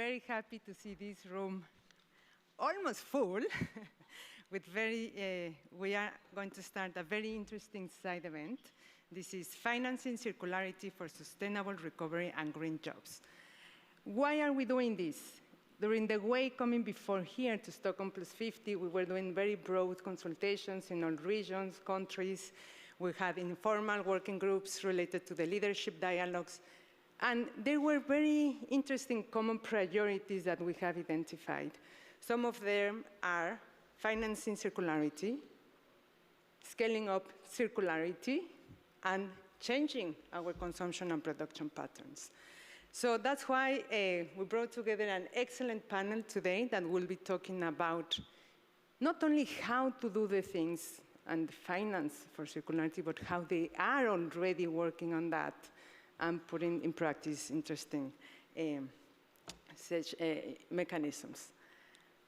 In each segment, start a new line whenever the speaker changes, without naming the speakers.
very happy to see this room almost full. We are going to start a very interesting side event. This is Financing Circularity for Sustainable Recovery and Green Jobs. Why are we doing this? During the way coming before here to Stockholm+50, we were doing very broad consultations in all regions, countries. We had informal working groups related to the leadership dialogues. And there were very interesting common priorities that we have identified. Some of them are financing circularity, scaling up circularity, and changing our consumption and production patterns. So that's why we brought together an excellent panel today that will be talking about not only how to do the things and finance for circularity, but how they are already working on that and putting in practice interesting such mechanisms.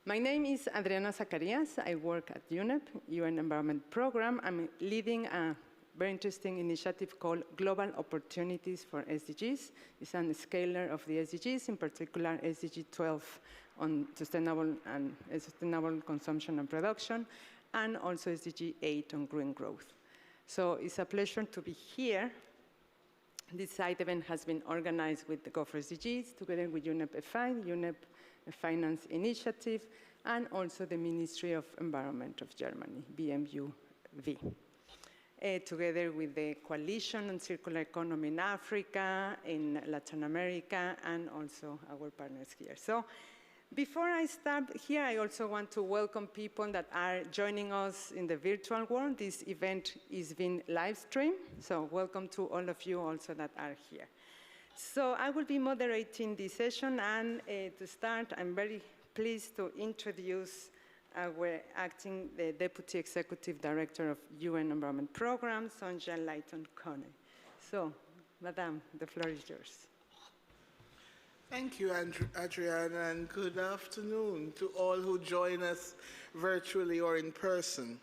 My name is Adriana Zacarias. I work at UNEP, UN Environment Program. I'm leading a very interesting initiative called Global Opportunities for SDGs. It's a scaler of the SDGs, in particular SDG 12 on sustainable consumption and production, and also SDG 8 on green growth. So it's a pleasure to be here. This side event has been organized with the Go4SDGs, together with UNEP FI, UNEP Finance Initiative, and also the Ministry of Environment of Germany, BMUV. Together with the Coalition on Circular Economy in Africa, in Latin America, and also our partners here. So before I start here, I also want to welcome people that are joining us in the virtual world. This event is being live streamed, so welcome to all of you also that are here. So I will be moderating this session, and to start, I'm very pleased to introduce our the Deputy Executive Director of UN Environment Program, Sonja Layton-Conney. So, Madame, the floor is yours.
Thank you, Adriana, and good afternoon to all who join us virtually or in person.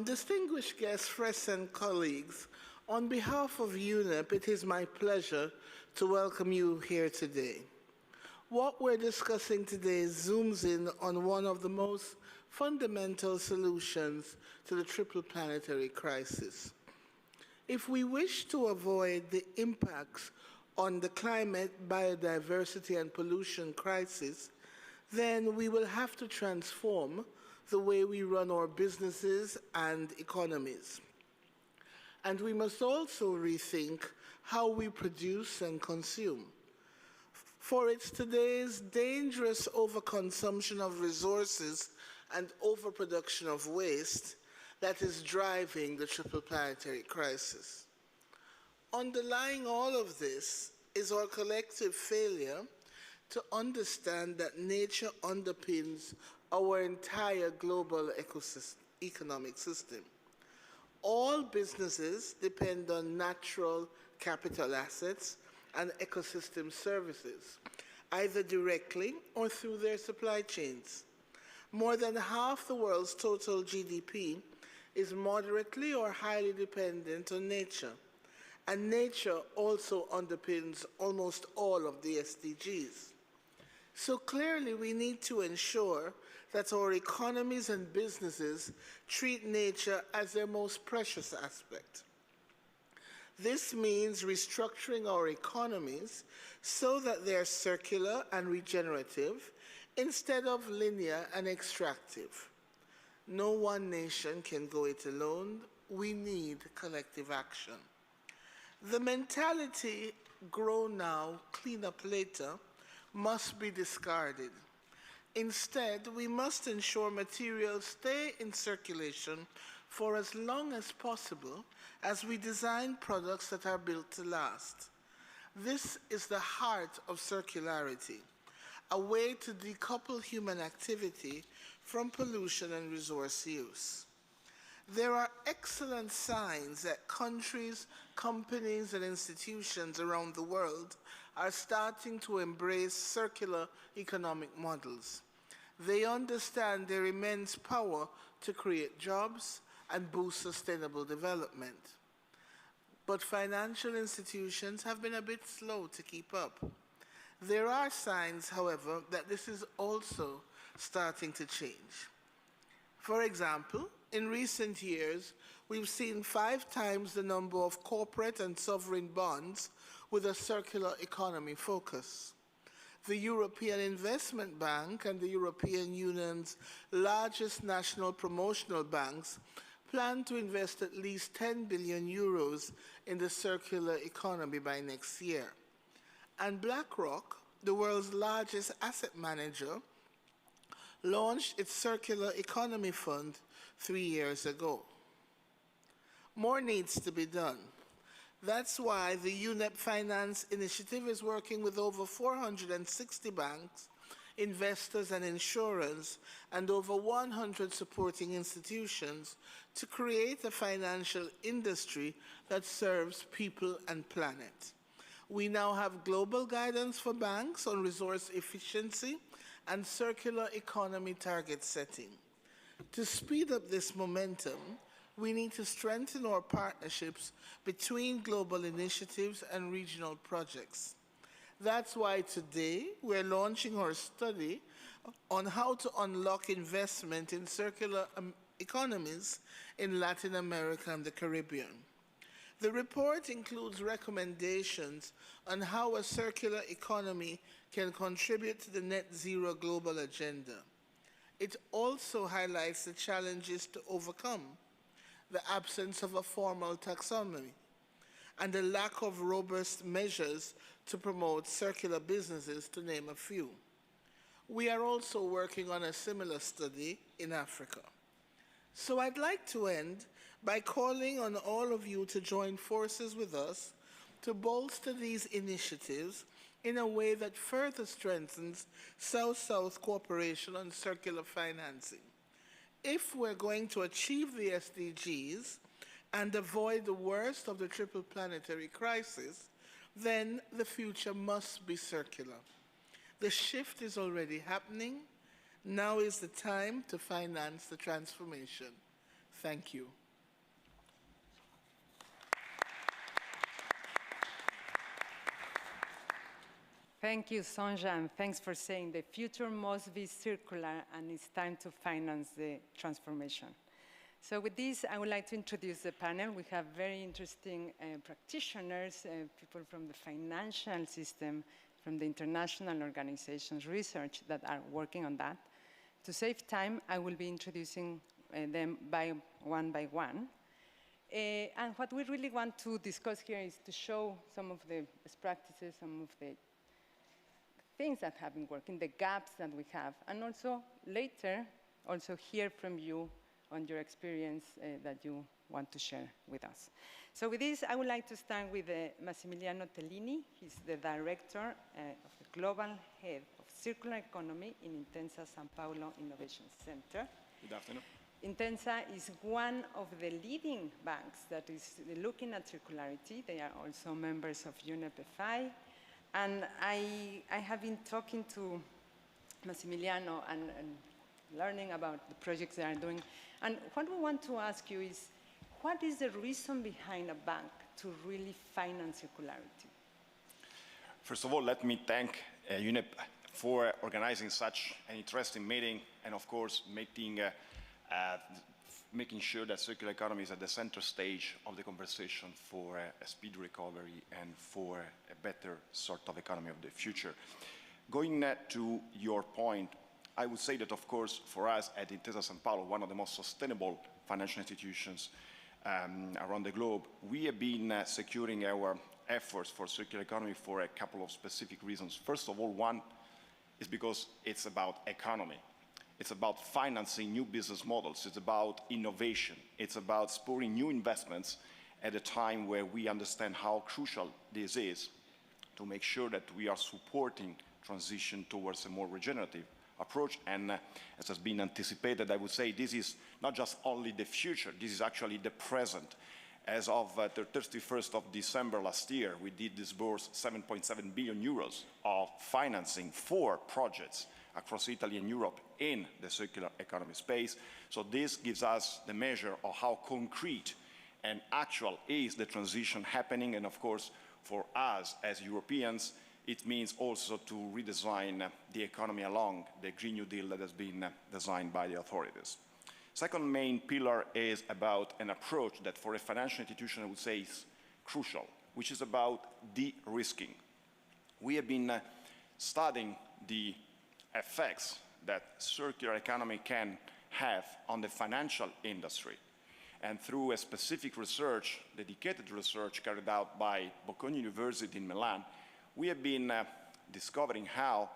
Distinguished guests, friends, and colleagues, on behalf of UNEP, it is my pleasure to welcome you here today. What we're discussing today zooms in on one of the most fundamental solutions to the triple planetary crisis. If we wish to avoid the impacts on the climate, biodiversity, and pollution crisis, then we will have to transform the way we run our businesses and economies. And we must also rethink how we produce and consume. For it's today's dangerous overconsumption of resources and overproduction of waste that is driving the triple planetary crisis. Underlying all of this is our collective failure to understand that nature underpins our entire global economic system. All businesses depend on natural capital assets and ecosystem services, either directly or through their supply chains. More than half the world's total GDP is moderately or highly dependent on nature. And nature also underpins almost all of the SDGs. So clearly we need to ensure that our economies and businesses treat nature as their most precious aspect. This means restructuring our economies so that they are circular and regenerative instead of linear and extractive. No one nation can go it alone. We need collective action. The mentality, grow now, clean up later, must be discarded. Instead, we must ensure materials stay in circulation for as long as possible as we design products that are built to last. This is the heart of circularity, a way to decouple human activity from pollution and resource use. There are excellent signs that countries, companies, and institutions around the world are starting to embrace circular economic models. They understand their immense power to create jobs and boost sustainable development. But financial institutions have been a bit slow to keep up. There are signs, however, that this is also starting to change. For example, in recent years, we've seen 5 times the number of corporate and sovereign bonds with a circular economy focus. The European Investment Bank and the European Union's largest national promotional banks plan to invest at least 10 billion euros in the circular economy by next year. And BlackRock, the world's largest asset manager, launched its Circular Economy Fund 3 years ago. More needs to be done. That's why the UNEP Finance Initiative is working with over 460 banks, investors and insurers, and over 100 supporting institutions to create a financial industry that serves people and planet. We now have global guidance for banks on resource efficiency and circular economy target setting. To speed up this momentum, we need to strengthen our partnerships between global initiatives and regional projects. That's why today we're launching our study on how to unlock investment in circular economies in Latin America and the Caribbean. The report includes recommendations on how a circular economy can contribute to the net zero global agenda. It also highlights the challenges to overcome: the absence of a formal taxonomy and the lack of robust measures to promote circular businesses, to name a few. We are also working on a similar study in Africa. So I'd like to end by calling on all of you to join forces with us to bolster these initiatives in a way that further strengthens South-South cooperation on circular financing. If we're going to achieve the SDGs and avoid the worst of the triple planetary crisis, then the future must be circular. The shift is already happening. Now is the time to finance the transformation. Thank you.
Thank you, Sonja, and thanks for saying the future must be circular and it's time to finance the transformation. So with this, I would like to introduce the panel. We have very interesting practitioners, people from the financial system, from the international organizations, research that are working on that. To save time, I will be introducing them by one. And what we really want to discuss here is to show some of the best practices, some of the things that have been working, the gaps that we have, and also later, also hear from you on your experience that you want to share with us. So with this, I would like to start with Massimiliano Tellini. He's the director of the Global Head of Circular Economy in Intensa São Paulo Innovation Center.
Good afternoon.
Intensa is one of the leading banks that is looking at circularity. They are also members of UNEP-FI. And I have been talking to Massimiliano and learning about the projects they are doing. And what we want to ask you is, what is the reason behind a bank to really finance circularity?
First of all, let me thank UNEP for organizing such an interesting meeting and, of course, making sure that circular economy is at the center stage of the conversation for a speed recovery and for a better sort of economy of the future. Going to your point, I would say that, of course, for us at Intesa San Paolo, one of the most sustainable financial institutions around the globe, we have been securing our efforts for circular economy for a couple of specific reasons. First of all, one is because it's about economy. It's about financing new business models. It's about innovation. It's about spurring new investments at a time where we understand how crucial this is to make sure that we are supporting transition towards a more regenerative approach. And as has been anticipated, I would say this is not just only the future, this is actually the present. As of the 31st of December last year, we did disburse 7.7 billion euros of financing for projects across Italy and Europe in the circular economy space. So this gives us the measure of how concrete and actual is the transition happening. And of course, for us as Europeans, it means also to redesign the economy along the Green New Deal that has been designed by the authorities. Second main pillar is about an approach that for a financial institution I would say is crucial, which is about de-risking. We have been studying the effects that circular economy can have on the financial industry. And through a specific research, dedicated research carried out by Bocconi University in Milan, we have been discovering how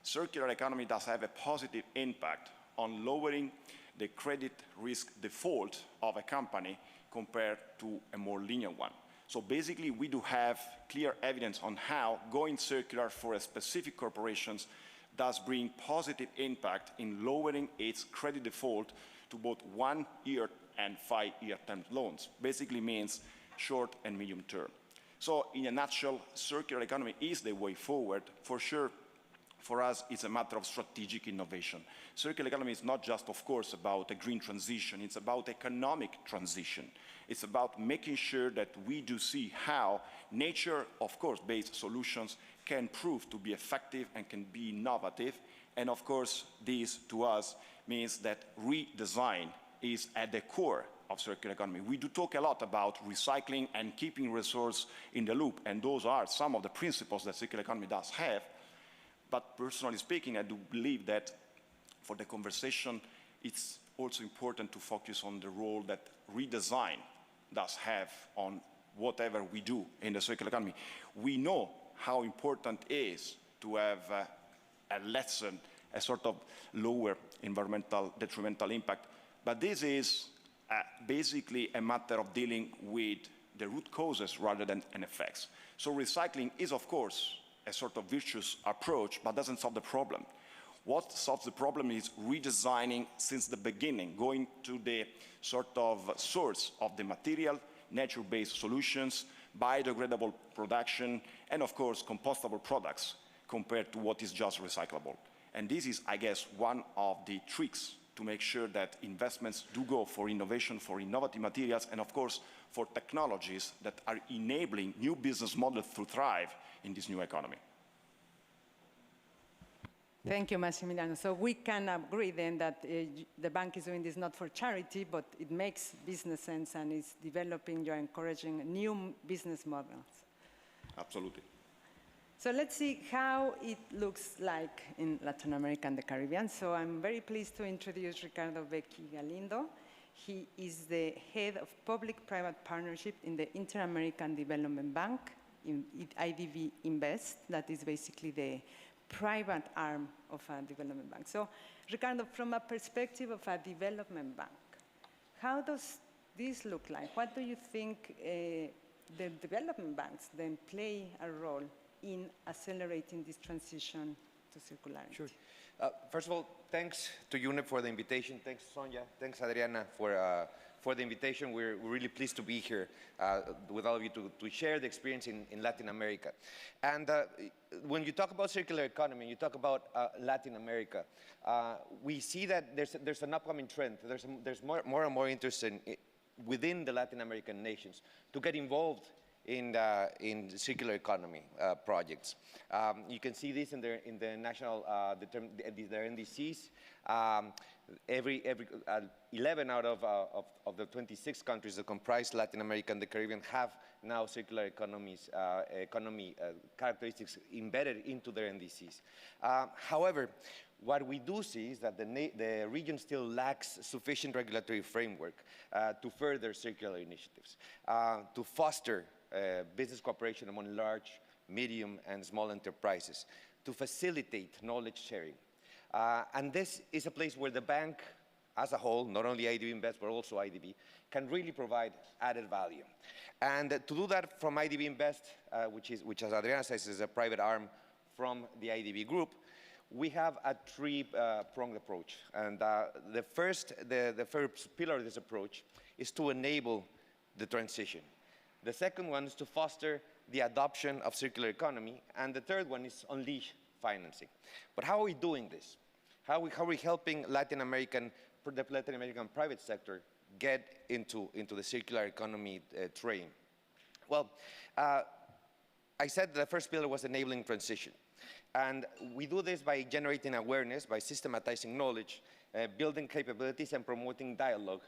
circular economy does have a positive impact on lowering the credit risk default of a company compared to a more linear one. So basically, we do have clear evidence on how going circular for a specific corporations does bring positive impact in lowering its credit default to both 1 year and 5-year term loans. Basically means short and medium term. So in a nutshell, circular economy is the way forward. For sure, for us, it's a matter of strategic innovation. Circular economy is not just, of course, about a green transition. It's about economic transition. It's about making sure that we do see how nature, of course, based solutions can prove to be effective and can be innovative. And of course, this to us means that redesign is at the core of circular economy. We do talk a lot about recycling and keeping resource in the loop, and those are some of the principles that circular economy does have. But personally speaking, I do believe that for the conversation, it's also important to focus on the role that redesign does have on whatever we do in the circular economy. We know how important it is to have a lesson, a sort of lower environmental detrimental impact. But this is basically a matter of dealing with the root causes rather than an effects. So recycling is, of course, a sort of virtuous approach, but doesn't solve the problem. What solves the problem is redesigning since the beginning, going to the sort of source of the material, nature-based solutions, biodegradable production, and of course, compostable products compared to what is just recyclable. And this is, I guess, one of the tricks to make sure that investments do go for innovation, for innovative materials, and of course, for technologies that are enabling new business models to thrive in this new economy.
Thank you, Massimiliano. So we can agree then that the bank is doing this not for charity, but it makes business sense and is developing, you're encouraging new business models.
Absolutely.
So let's see how it looks like in Latin America and the Caribbean. So I'm very pleased to introduce Ricardo Becky Galindo. He is the head of public-private partnership in the Inter-American Development Bank, in IDB Invest, that is basically the private arm of a development bank. So, Ricardo, from a perspective of a development bank, how does this look like? What do you think the development banks then play a role in accelerating this transition to circularity?
Sure. First of all, thanks to UNEP for the invitation. Thanks, Sonia. Thanks, Adriana, for the invitation. We're really pleased to be here with all of you to share the experience in Latin America. And when you talk about circular economy, you talk about Latin America, we see that there's an upcoming trend. There's more and more interest within the Latin American nations to get involved in the circular economy projects. You can see this in the national, their NDCs. Every 11 out of the 26 countries that comprise Latin America and the Caribbean have now circular economy characteristics embedded into their NDCs. However, what we do see is that the region still lacks sufficient regulatory framework to further circular initiatives, to foster business cooperation among large, medium, and small enterprises, to facilitate knowledge sharing. And this is a place where the bank as a whole, not only IDB Invest, but also IDB, can really provide added value. And to do that from IDB Invest, which as Adriana says, is a private arm from the IDB group, we have a three-pronged approach. And the first pillar of this approach is to enable the transition. The second one is to foster the adoption of circular economy. And the third one is unleash financing. But how are we doing this? How are we helping the Latin American private sector get into the circular economy train? Well, I said the first pillar was enabling transition. And we do this by generating awareness, by systematizing knowledge, building capabilities, and promoting dialogue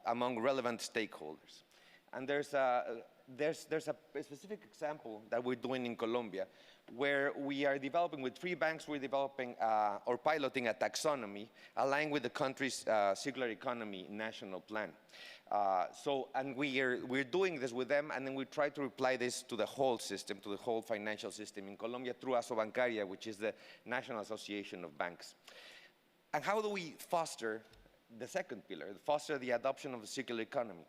among relevant stakeholders. And there's a specific example that we're doing in Colombia, where we are developing with 3 banks, we're developing or piloting a taxonomy aligned with the country's circular economy national plan. And we're doing this with them, and then we try to apply this to the whole system, to the whole financial system in Colombia through Asobancaria, which is the National Association of Banks. And how do we foster the second pillar, foster the adoption of the circular economy?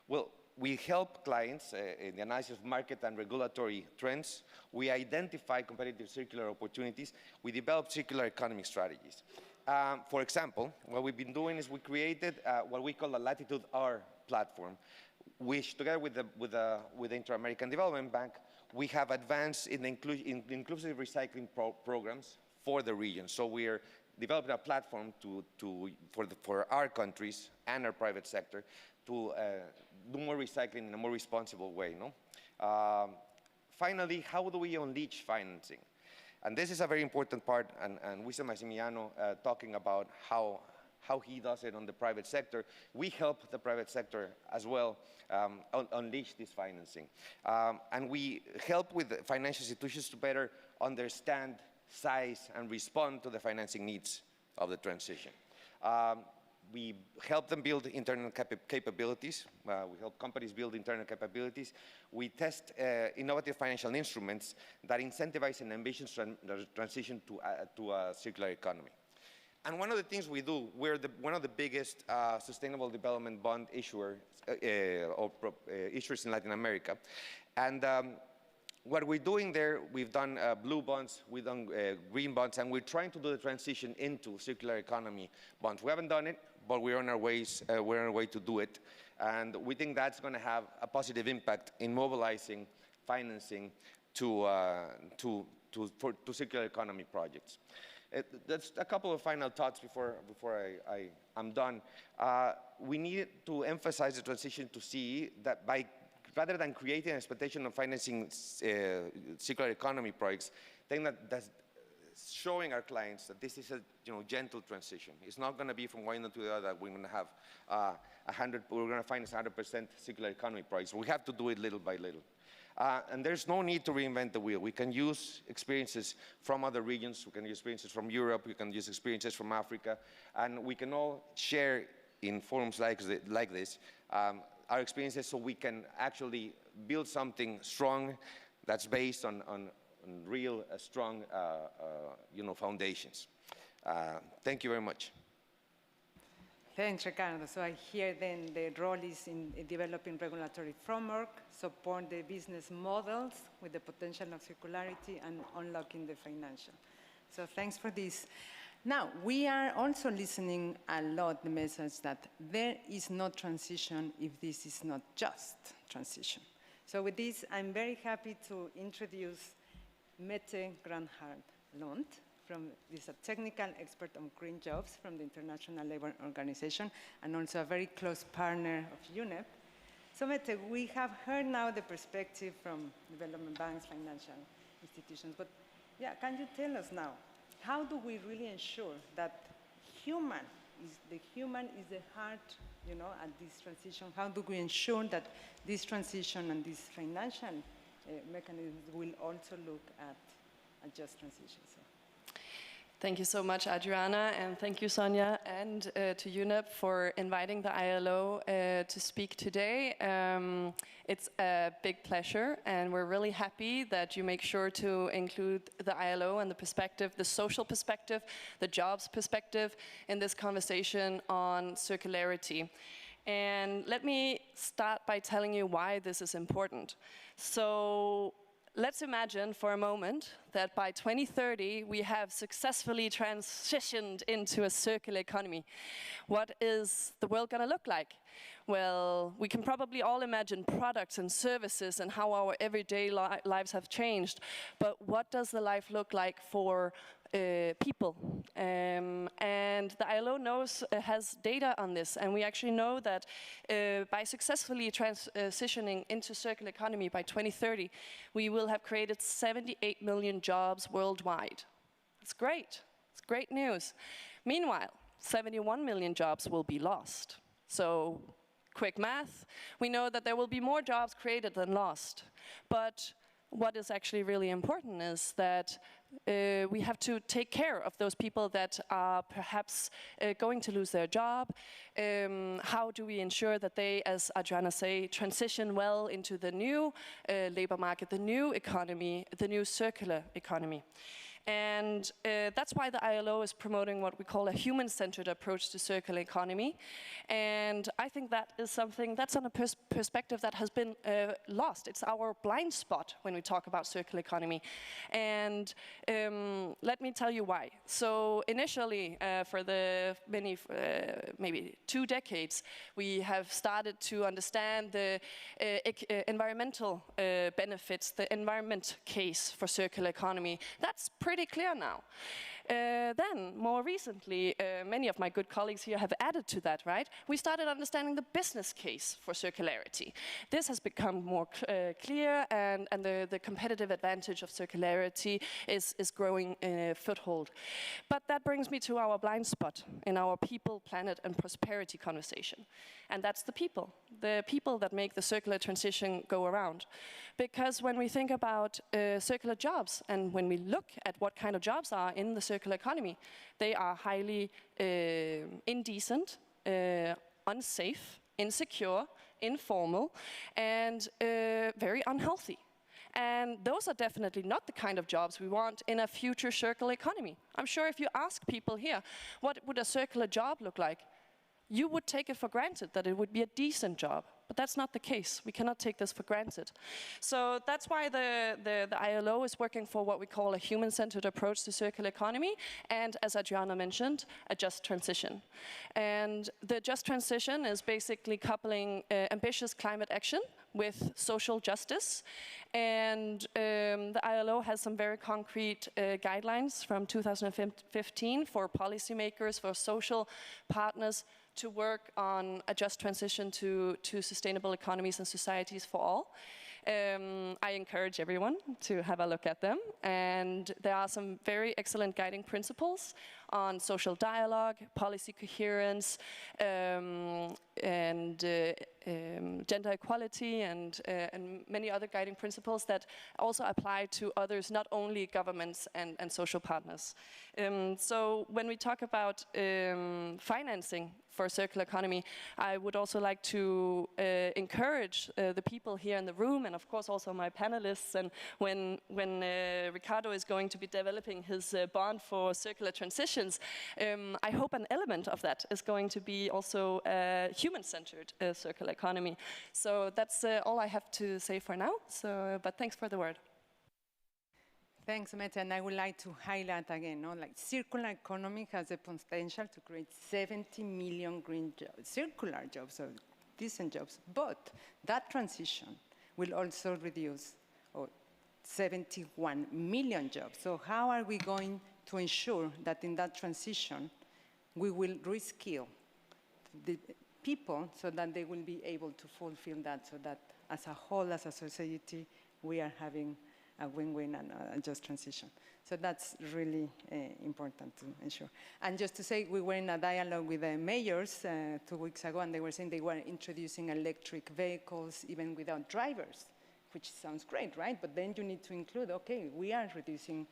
Well, we help clients in the analysis of market and regulatory trends. We identify competitive circular opportunities. We develop circular economy strategies. For example, what we've been doing is we created what we call a Latitude R platform, which together with the Inter-American Development Bank, we have advanced in inclusive recycling programs for the region. So we are developing a platform for our countries and our private sector to do more recycling in a more responsible way. No? Finally, how do we unleash financing? And this is a very important part, and Wissam Massimiliano talking about how he does it on the private sector. We help the private sector as well unleash this financing. And we help with the financial institutions to better understand, size, and respond to the financing needs of the transition. We help them build internal capabilities. We help companies build internal capabilities. We test innovative financial instruments that incentivize an ambitious transition to a circular economy. And one of the things we do, we're one of the biggest sustainable development bond issuers in Latin America. And what we're doing there, we've done blue bonds, we've done green bonds, and we're trying to do the transition into circular economy bonds. We haven't done it, but we're on our way to do it. And we think that's going to have a positive impact in mobilizing financing to circular economy projects. That's a couple of final thoughts before I'm done. We need to emphasize the transition to CE that rather than creating an expectation of financing circular economy projects, I think that's showing our clients that this is a gentle transition. It's not going to be from one to the other. We're going to have we're going to finance 100% circular economy projects. We have to do it little by little. And there's no need to reinvent the wheel. We can use experiences from other regions. We can use experiences from Europe. We can use experiences from Africa. And we can all share in forums like this our experiences so we can actually build something strong that's based on real strong foundations. Thank you very much.
Thanks, Ricardo. So I hear then the role is in developing regulatory framework, support the business models with the potential of circularity, and unlocking the financial. So thanks for this. Now, we are also listening a lot the message that there is no transition if this is not just transition. So with this, I'm very happy to introduce Mette Granhard-Lund. Is a technical expert on green jobs from the International Labour Organization and also a very close partner of UNEP. So Mette, we have heard now the perspective from development banks, financial institutions, but yeah, can you tell us now, how do we really ensure that the human is the heart, at this transition? How do we ensure that this transition and this financial mechanisms will also look at a just transition? So.
Thank you so much, Adriana, and thank you, Sonia, and to UNEP for inviting the ILO to speak today. It's a big pleasure, and we're really happy that you make sure to include the ILO and the perspective, the social perspective, the jobs perspective in this conversation on circularity. And let me start by telling you why this is important. So, let's imagine for a moment that by 2030 we have successfully transitioned into a circular economy. What is the world going to look like? Well, we can probably all imagine products and services and how our everyday lives have changed. But what does the life look like for people. And the ILO has data on this, and we actually know that by successfully transitioning into circular economy by 2030, we will have created 78 million jobs worldwide. It's great. It's great news. Meanwhile, 71 million jobs will be lost. So, quick math, we know that there will be more jobs created than lost. But what is actually really important is that we have to take care of those people that are perhaps going to lose their job. How do we ensure that they, as Adriana say, transition well into the new labor market, the new economy, the new circular economy? And that's why the ILO is promoting what we call a human-centered approach to circular economy. And I think that is something that's on a perspective that has been lost. It's our blind spot when we talk about circular economy. And let me tell you why. So initially, for the maybe 2 decades, we have started to understand the environmental benefits, the environment case for circular economy. That's pretty clear now. Then, more recently, many of my good colleagues here have added to that, right? We started understanding the business case for circularity. This has become more clear, and the competitive advantage of circularity is growing foothold. But that brings me to our blind spot in our people, planet, and prosperity conversation. And that's the people that make the circular transition go around. Because when we think about circular jobs, and when we look at what kind of jobs are in the circular economy, they are highly indecent, unsafe, insecure, informal, and very unhealthy. And those are definitely not the kind of jobs we want in a future circular economy. I'm sure if you ask people here, what would a circular job look like? You would take it for granted that it would be a decent job. But that's not the case. We cannot take this for granted. So that's why the ILO is working for what we call a human-centered approach to circular economy, and as Adriana mentioned, a just transition. And the just transition is basically coupling ambitious climate action with social justice. And the ILO has some very concrete guidelines from 2015 for policymakers, for social partners, to work on a just transition to sustainable economies and societies for all. I encourage everyone to have a look at them. And there are some very excellent guiding principles on social dialogue, policy coherence, and gender equality, and many other guiding principles that also apply to others, not only governments and social partners. So when we talk about financing for circular economy, I would also like to encourage the people here in the room, and of course also my panelists, and when Ricardo is going to be developing his bond for circular transitions, I hope an element of that is going to be also a human-centered circular economy. So that's all I have to say for now, but thanks for the word.
Thanks, Mette, and I would like to highlight again, like circular economy has the potential to create 70 million green jobs, circular jobs, so decent jobs, but that transition will also reduce 71 million jobs. So how are we going to ensure that in that transition we will reskill the people so that they will be able to fulfill that, so that as a whole, as a society, we are having a win-win and a just transition. So that's really important to ensure. And just to say, we were in a dialogue with the mayors 2 weeks ago, and they were saying they were introducing electric vehicles even without drivers, which sounds great, right? But then you need to include, okay, we are reducing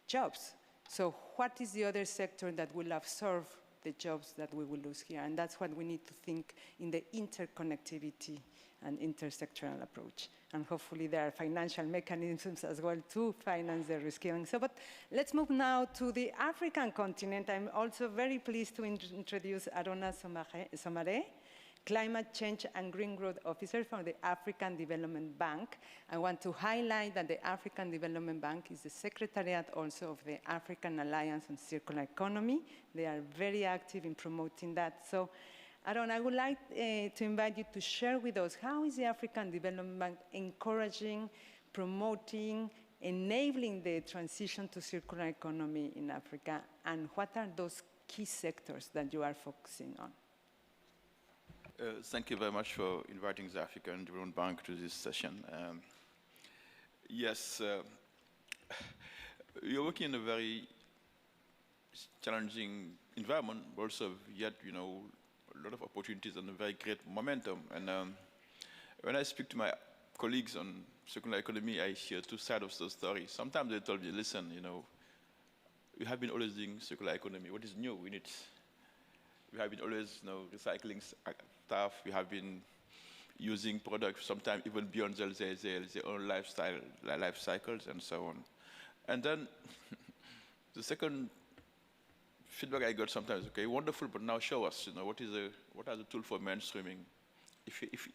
jobs. So what is the other sector that will absorb the jobs that we will lose here? And that's what we need to think in the interconnectivity and intersectoral approach. And hopefully there are financial mechanisms as well to finance the reskilling. So, but let's move now to the African continent. I'm also very pleased to introduce Arona Somare, Climate Change and Green Growth Officer from the African Development Bank. I want to highlight that the African Development Bank is the secretariat also of the African Alliance on Circular Economy. They are very active in promoting that. So, Aaron, I would like to invite you to share with us how is the African Development Bank encouraging, promoting, enabling the transition to circular economy in Africa, and what are those key sectors that you are focusing on?
Thank you very much for inviting the African Development Bank to this session. Yes, you're working in a very challenging environment, but also yet, a lot of opportunities and a very great momentum. And when I speak to my colleagues on circular economy, I hear two sides of the story. Sometimes they tell me, listen, we have been always doing circular economy. What is new in it? We have been always, recycling stuff. We have been using products sometimes even beyond their own life cycles and so on. And then the second feedback I got sometimes, okay, wonderful, but now show us, what are the tools for mainstreaming?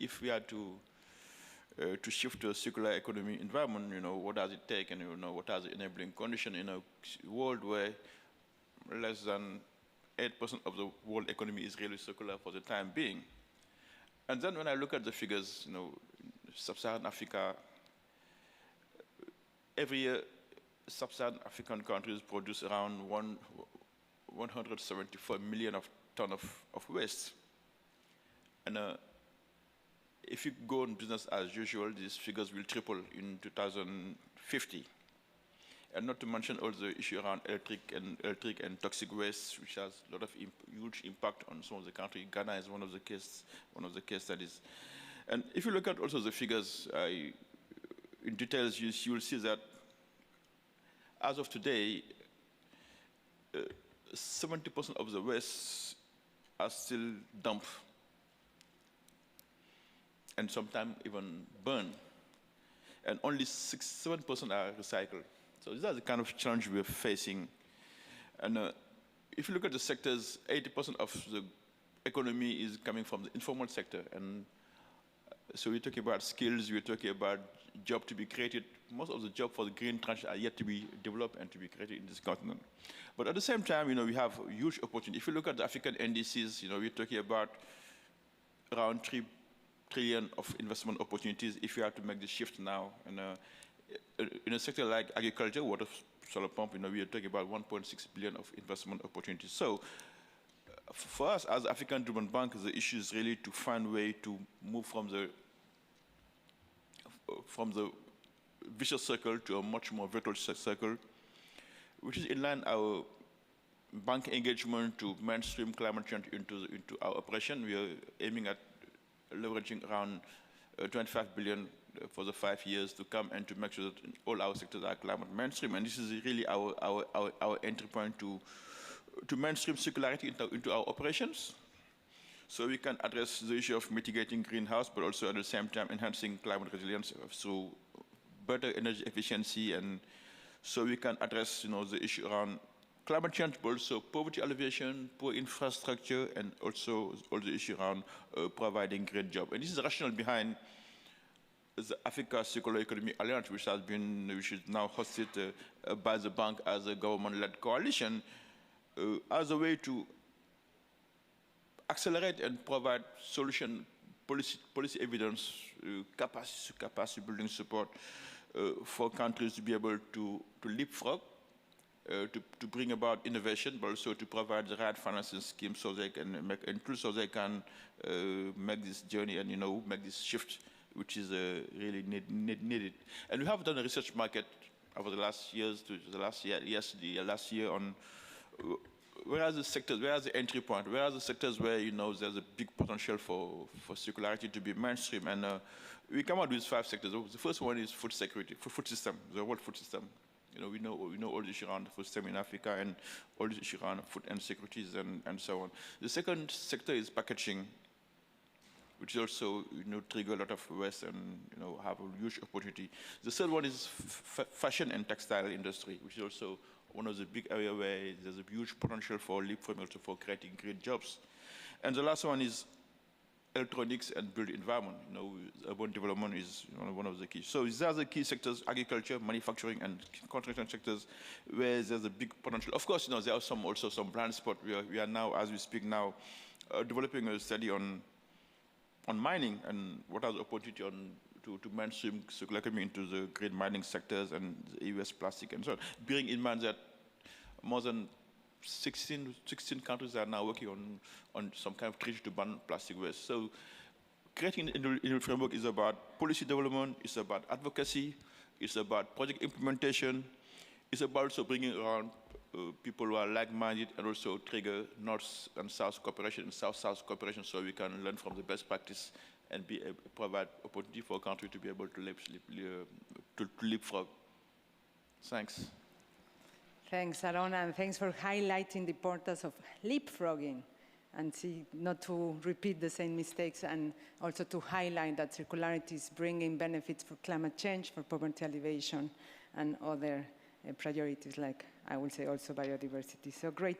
If we are to shift to a circular economy environment, what does it take, and what are the enabling conditions in a world where less than 8% of the world economy is really circular for the time being. And then when I look at the figures, sub-Saharan Africa, every year, sub-Saharan African countries produce around 174 million tons of waste. And if you go on business as usual, these figures will triple in 2050. And not to mention all the issue around electric and toxic waste, which has a lot of huge impact on some of the country. Ghana is one of the case studies. And if you look at also the figures in details, you will see that as of today, 70% of the waste are still dumped and sometimes even burned, and only 7% are recycled. So these are the kind of challenge we're facing. And if you look at the sectors, 80% of the economy is coming from the informal sector. And so we're talking about skills, we're talking about jobs to be created. Most of the jobs for the green transition are yet to be developed and to be created in this continent. But at the same time, we have huge opportunity. If you look at the African indices, we're talking about around 3 trillion of investment opportunities if you have to make the shift now. And in a sector like agriculture, water, solar pump, we are talking about 1.6 billion of investment opportunities. So for us as African Development Bank, the issue is really to find a way to move from the vicious circle to a much more virtuous circle, which is in line our bank engagement to mainstream climate change into our operation. We are aiming at leveraging around 25 billion for the 5 years to come and to make sure that all our sectors are climate mainstream. And this is really our entry point to mainstream circularity into our operations. So we can address the issue of mitigating greenhouse, but also at the same time enhancing climate resilience through better energy efficiency. And so we can address the issue around climate change, but also poverty alleviation, poor infrastructure, and also all the issue around providing great jobs. And this is the rationale behind the Africa Circular Economy Alliance, which is now hosted by the bank as a government-led coalition, as a way to accelerate and provide solution, policy evidence, capacity building support for countries to be able to leapfrog, to bring about innovation, but also to provide the right financing scheme so they can make this journey and make this shift, which is really needed. And we have done a research market over the last years to the last year on where are the sectors, where are the entry point, where are the sectors where there's a big potential for circularity to be mainstream. And we come out with 5 sectors. The first one is food security, food system, the world food system. We know all the issue around the food system in Africa and all the issue around food insecurities and so on. The second sector is packaging, which also trigger a lot of waste and have a huge opportunity. The third one is fashion and textile industry, which is also one of the big areas where there's a huge potential for leapfrogging, also for creating great jobs. And the last one is electronics and built environment. Urban development is one of the keys. So these are the key sectors: agriculture, manufacturing, and construction sectors, where there's a big potential. Of course, there are also some blind spots. We are now, as we speak now, developing a study on mining and what are the opportunity on to mainstream circular economy into the green mining sectors and the US plastic and so on, bearing in mind that more than 16 countries are now working on some kind of treaty to ban plastic waste. So creating an individual framework is about policy development, it's about advocacy, it's about project implementation, it's about also bringing around people who are like-minded and also trigger North and South cooperation and South-South cooperation so we can learn from the best practice and provide opportunity for a country to be able to leapfrog. Thanks.
Thanks, Aaron, and thanks for highlighting the importance of leapfrogging and not to repeat the same mistakes, and also to highlight that circularity is bringing benefits for climate change, for poverty alleviation, and other priorities like, I will say, also biodiversity. So great.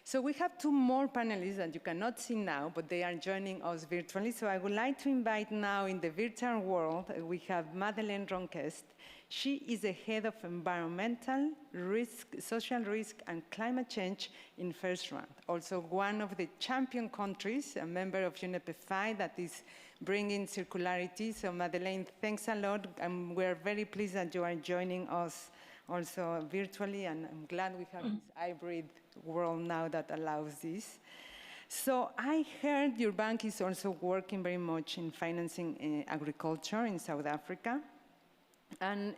So we have two more panelists that you cannot see now, but they are joining us virtually. So I would like to invite now in the virtual world, we have Madeleine Ronquest. She is the head of environmental risk, social risk, and climate change in First Round. Also one of the champion countries, a member of UNEP that is bringing circularity. So Madeleine, thanks a lot. And we're very pleased that you are joining us also virtually, and I'm glad we have this hybrid world now that allows this. So I heard your bank is also working very much in financing agriculture in South Africa. And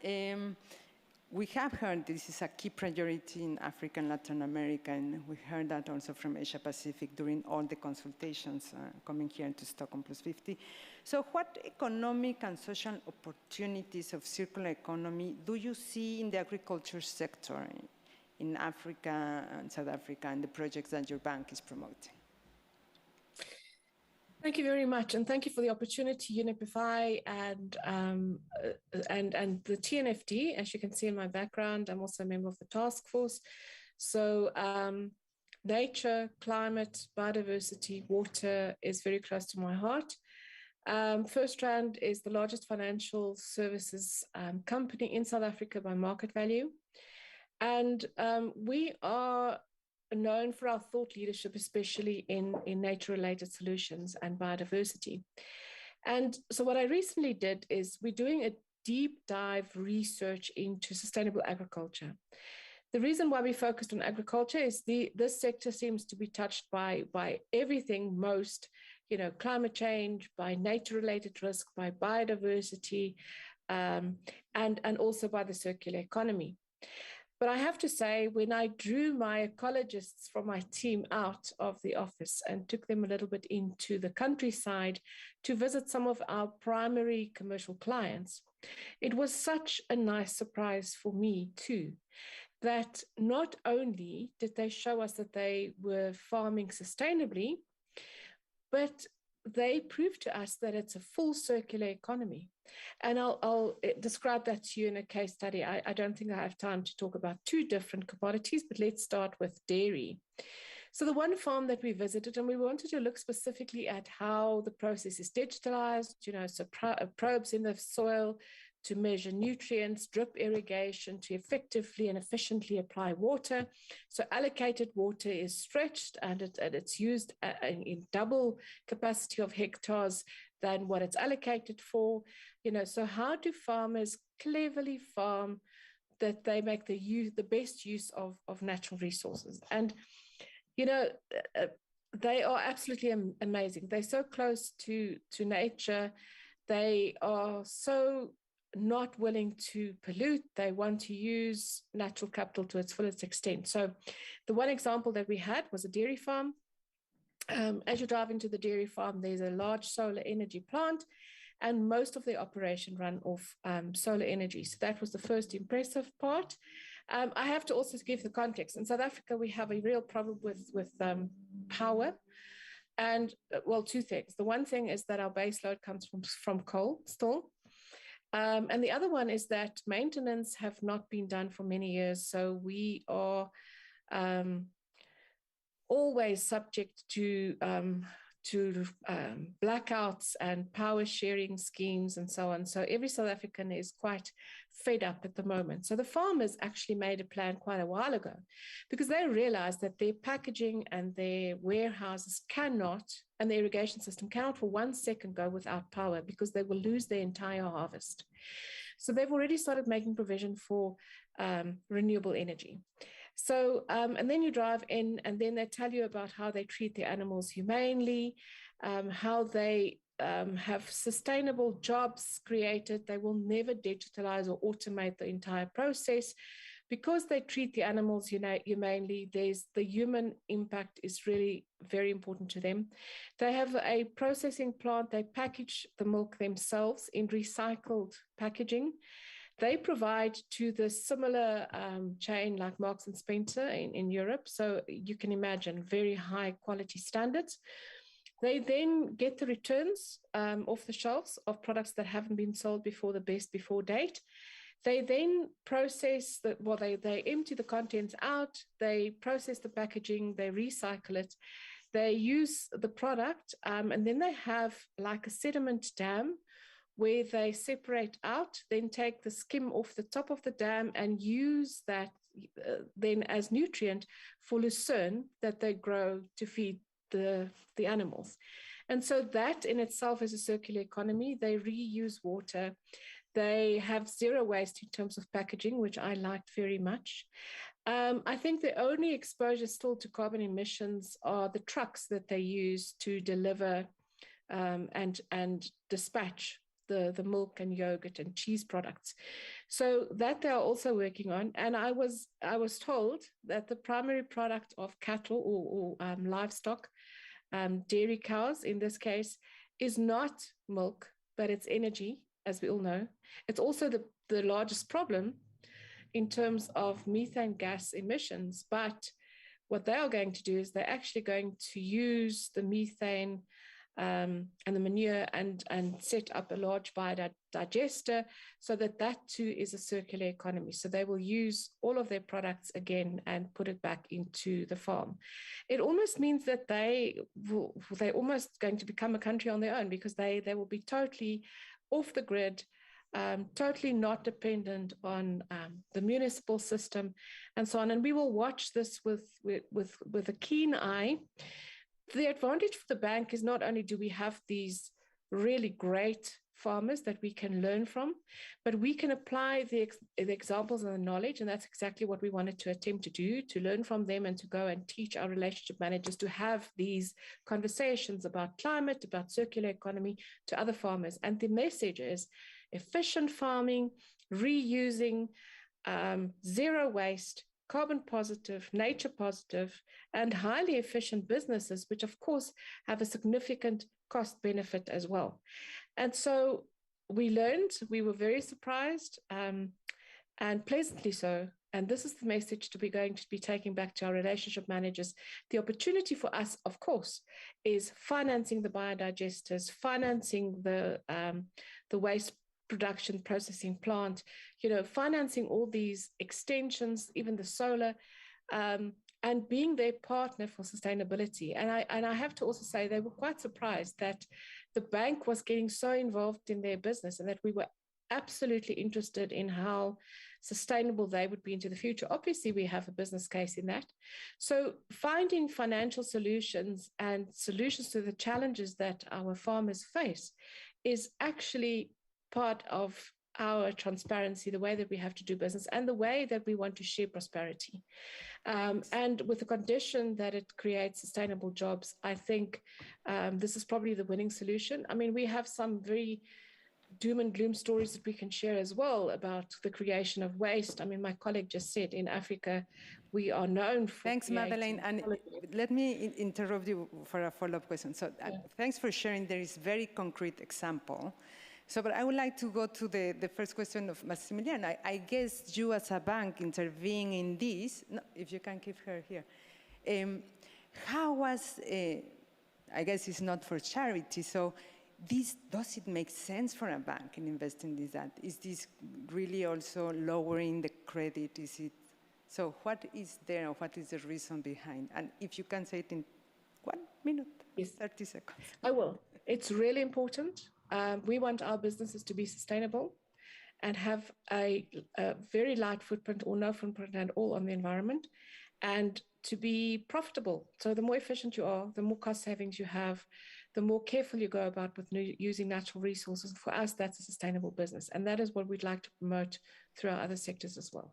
we have heard this is a key priority in Africa and Latin America, and we heard that also from Asia Pacific during all the consultations coming here to Stockholm+50. So what economic and social opportunities of circular economy do you see in the agriculture sector in Africa and South Africa and the projects that your bank is promoting?
Thank you very much, and thank you for the opportunity, UNEP and the TNFD. As you can see in my background, I'm also a member of the task force. So nature, climate, biodiversity, water is very close to my heart. First Rand is the largest financial services company in South Africa by market value. And we are known for our thought leadership, especially in nature-related solutions and biodiversity. And so what I recently did is we're doing a deep dive research into sustainable agriculture. The reason why we focused on agriculture is this sector seems to be touched by everything most, climate change, by nature-related risk, by biodiversity, and also by the circular economy. But I have to say, when I drew my ecologists from my team out of the office and took them a little bit into the countryside to visit some of our primary commercial clients, it was such a nice surprise for me too, that not only did they show us that they were farming sustainably, but they proved to us that it's a full circular economy. And I'll describe that to you in a case study. I don't think I have time to talk about two different commodities, but let's start with dairy. So the one farm that we visited, and we wanted to look specifically at how the process is digitalized, so probes in the soil to measure nutrients, drip irrigation to effectively and efficiently apply water. So allocated water is stretched and it's used in double capacity of hectares than what it's allocated for. So how do farmers cleverly farm that they make the best use of natural resources? And, they are absolutely amazing. They're so close to nature. They are so not willing to pollute. They want to use natural capital to its fullest extent. So the one example that we had was a dairy farm. As you drive into the dairy farm, there's a large solar energy plant, and most of the operation run off solar energy. So that was the first impressive part. I have to also give the context. In South Africa, we have a real problem with power. And well, two things. The one thing is that our base load comes from coal still. And the other one is that maintenance have not been done for many years. So we are always subject to to blackouts and power sharing schemes and so on. So every South African is quite fed up at the moment. So the farmers actually made a plan quite a while ago because they realized that their packaging and their warehouses cannot, and the irrigation system cannot for 1 second go without power because they will lose their entire harvest. So they've already started making provision for renewable energy. So, and then you drive in and then they tell you about how they treat the animals humanely, how they have sustainable jobs created. They will never digitalize or automate the entire process because they treat the animals humanely. The human impact is really very important to them. They have a processing plant. They package the milk themselves in recycled packaging. They provide to the similar chain like Marks and Spencer in Europe. So you can imagine very high quality standards. They then get the returns off the shelves of products that haven't been sold before the best before date. They then process they empty the contents out, they process the packaging, they recycle it, they use the product, and then they have like a sediment dam where they separate out, then take the skim off the top of the dam and use that then as nutrient for lucerne that they grow to feed the animals. And so that in itself is a circular economy. They reuse water. They have zero waste in terms of packaging, which I liked very much. I think the only exposure still to carbon emissions are the trucks that they use to deliver and dispatch the milk and yogurt and cheese products. So that they are also working on. And I was told that the primary product of cattle or livestock, dairy cows in this case, is not milk, but it's energy, as we all know. It's also the largest problem in terms of methane gas emissions. But what they are going to do is they're actually going to use the methane and the manure and set up a large biodigester so that too is a circular economy. So they will use all of their products again and put it back into the farm. It almost means that they're almost going to become a country on their own because they will be totally off the grid, totally not dependent on the municipal system and so on. And we will watch this with a keen eye. The advantage for the bank is not only do we have these really great farmers that we can learn from, but we can apply the examples and the knowledge, and that's exactly what we wanted to attempt to do, to learn from them and to go and teach our relationship managers to have these conversations about climate, about circular economy to other farmers. And the message is efficient farming, reusing, zero waste, carbon positive, nature positive, and highly efficient businesses, which of course have a significant cost benefit as well. And so we learned, we were very surprised and pleasantly so. And this is the message to be going to be taking back to our relationship managers. The opportunity for us, of course, is financing the biodigesters, financing the waste production processing plant, financing all these extensions, even the solar, and being their partner for sustainability. And I have to also say they were quite surprised that the bank was getting so involved in their business and that we were absolutely interested in how sustainable they would be into the future. Obviously, we have a business case in that. So finding financial solutions and solutions to the challenges that our farmers face is actually part of our transparency, the way that we have to do business and the way that we want to share prosperity. And with the condition that it creates sustainable jobs, I think this is probably the winning solution. I mean, we have some very doom and gloom stories that we can share as well about the creation of waste. I mean, my colleague just said in Africa, we are known for
Thanks, Madeleine. And let me interrupt you for a follow-up question. So thanks for sharing. There is very concrete example. So, but I would like to go to the first question of Maximilian. I guess you as a bank intervening in this, no, if you can keep her here, how was, I guess it's not for charity, so does it make sense for a bank in investing in that? Is this really also lowering the credit? So what is there, or what is the reason behind? And if you can say it in 1 minute,
Yes.
30 seconds.
I will. It's really important. We want our businesses to be sustainable and have a very light footprint or no footprint at all on the environment, and to be profitable. So the more efficient you are, the more cost savings you have, the more careful you go about with using natural resources. For us, that's a sustainable business. And that is what we'd like to promote through our other sectors as well.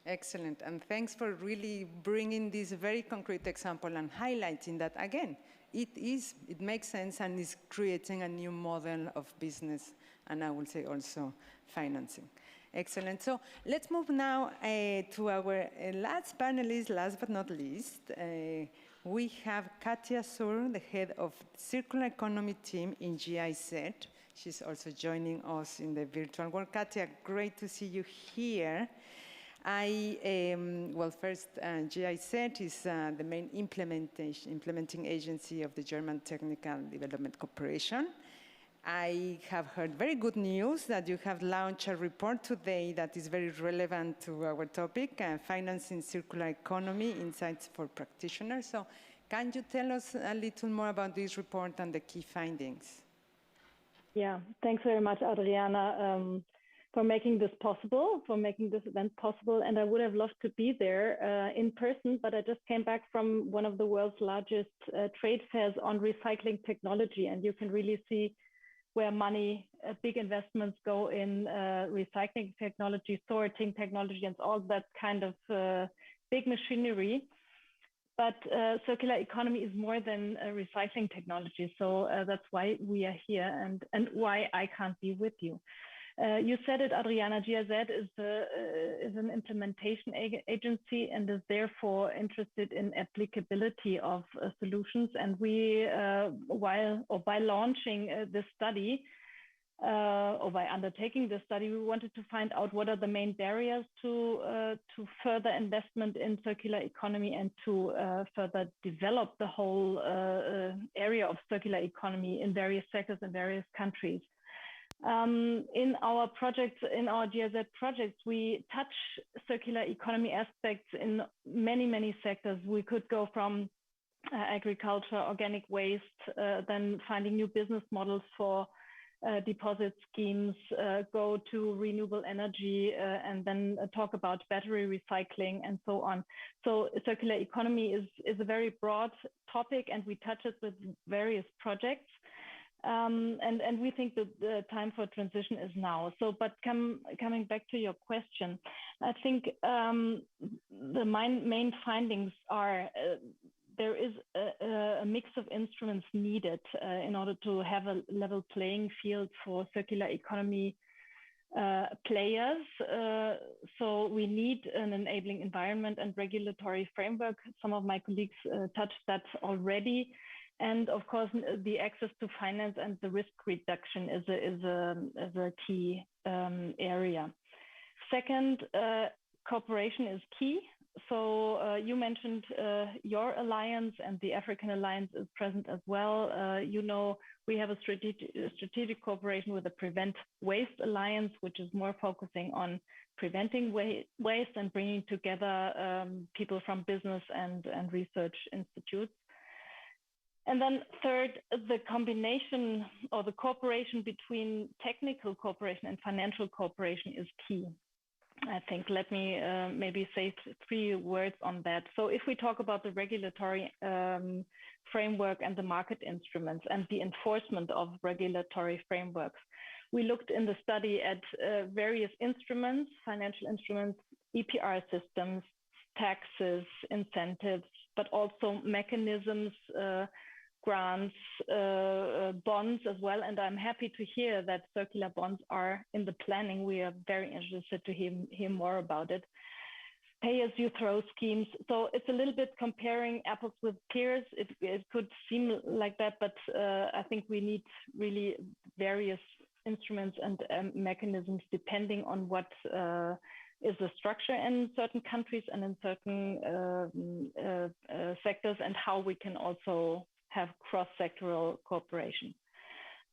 Excellent. And thanks for really bringing this very concrete example and highlighting that, again, it makes sense and is creating a new model of business, and I will say also financing. Excellent. So let's move now to our last panelist, last but not least. We have Katia Sur, the head of Circular Economy team in GIZ. She's also joining us in the virtual world. Katia, great to see you here. Well, first, GIZ is the main implementing agency of the German Technical Development Corporation. I have heard very good news that you have launched a report today that is very relevant to our topic, Financing Circular Economy, Insights for Practitioners. So can you tell us a little more about this report and the key findings?
Yeah, thanks very much, Adriana, for making this possible, for making this event possible. And I would have loved to be there in person, but I just came back from one of the world's largest trade fairs on recycling technology. And you can really see where money, big investments go in recycling technology, sorting technology, and all that kind of big machinery. But circular economy is more than recycling technology. So that's why we are here and why I can't be with you. You said it, Adriana, GIZ is an implementation agency and is therefore interested in applicability of solutions. And we, by launching this study, or by undertaking this study, we wanted to find out what are the main barriers to further investment in circular economy and to further develop the whole area of circular economy in various sectors and various countries. In our projects, in our GIZ projects, we touch circular economy aspects in many, many sectors. We could go from agriculture, organic waste, then finding new business models for deposit schemes, go to renewable energy, and then talk about battery recycling and so on. So circular economy is a very broad topic, and we touch it with various projects. And we think that the time for transition is now. So, but coming back to your question, I think the main findings are there is a mix of instruments needed in order to have a level playing field for circular economy players. So we need an enabling environment and regulatory framework. Some of my colleagues touched that already. And of course, the access to finance and the risk reduction is a key area. Second, cooperation is key. So you mentioned your alliance, and the African Alliance is present as well. You know, we have a strategic cooperation with the Prevent Waste Alliance, which is more focusing on preventing waste and bringing together people from business and research institutes. And then third, the combination or the cooperation between technical cooperation and financial cooperation is key. I think, let me maybe say 3 words on that. So if we talk about the regulatory framework and the market instruments and the enforcement of regulatory frameworks, we looked in the study at various instruments, financial instruments, EPR systems, taxes, incentives, but also mechanisms, grants, bonds as well. And I'm happy to hear that circular bonds are in the planning. We are very interested to hear more about it. Pay-as-you-throw schemes. So it's a little bit comparing apples with pears. It could seem like that, but I think we need really various instruments and mechanisms depending on what is the structure in certain countries and in certain sectors, and how we can also have cross-sectoral cooperation.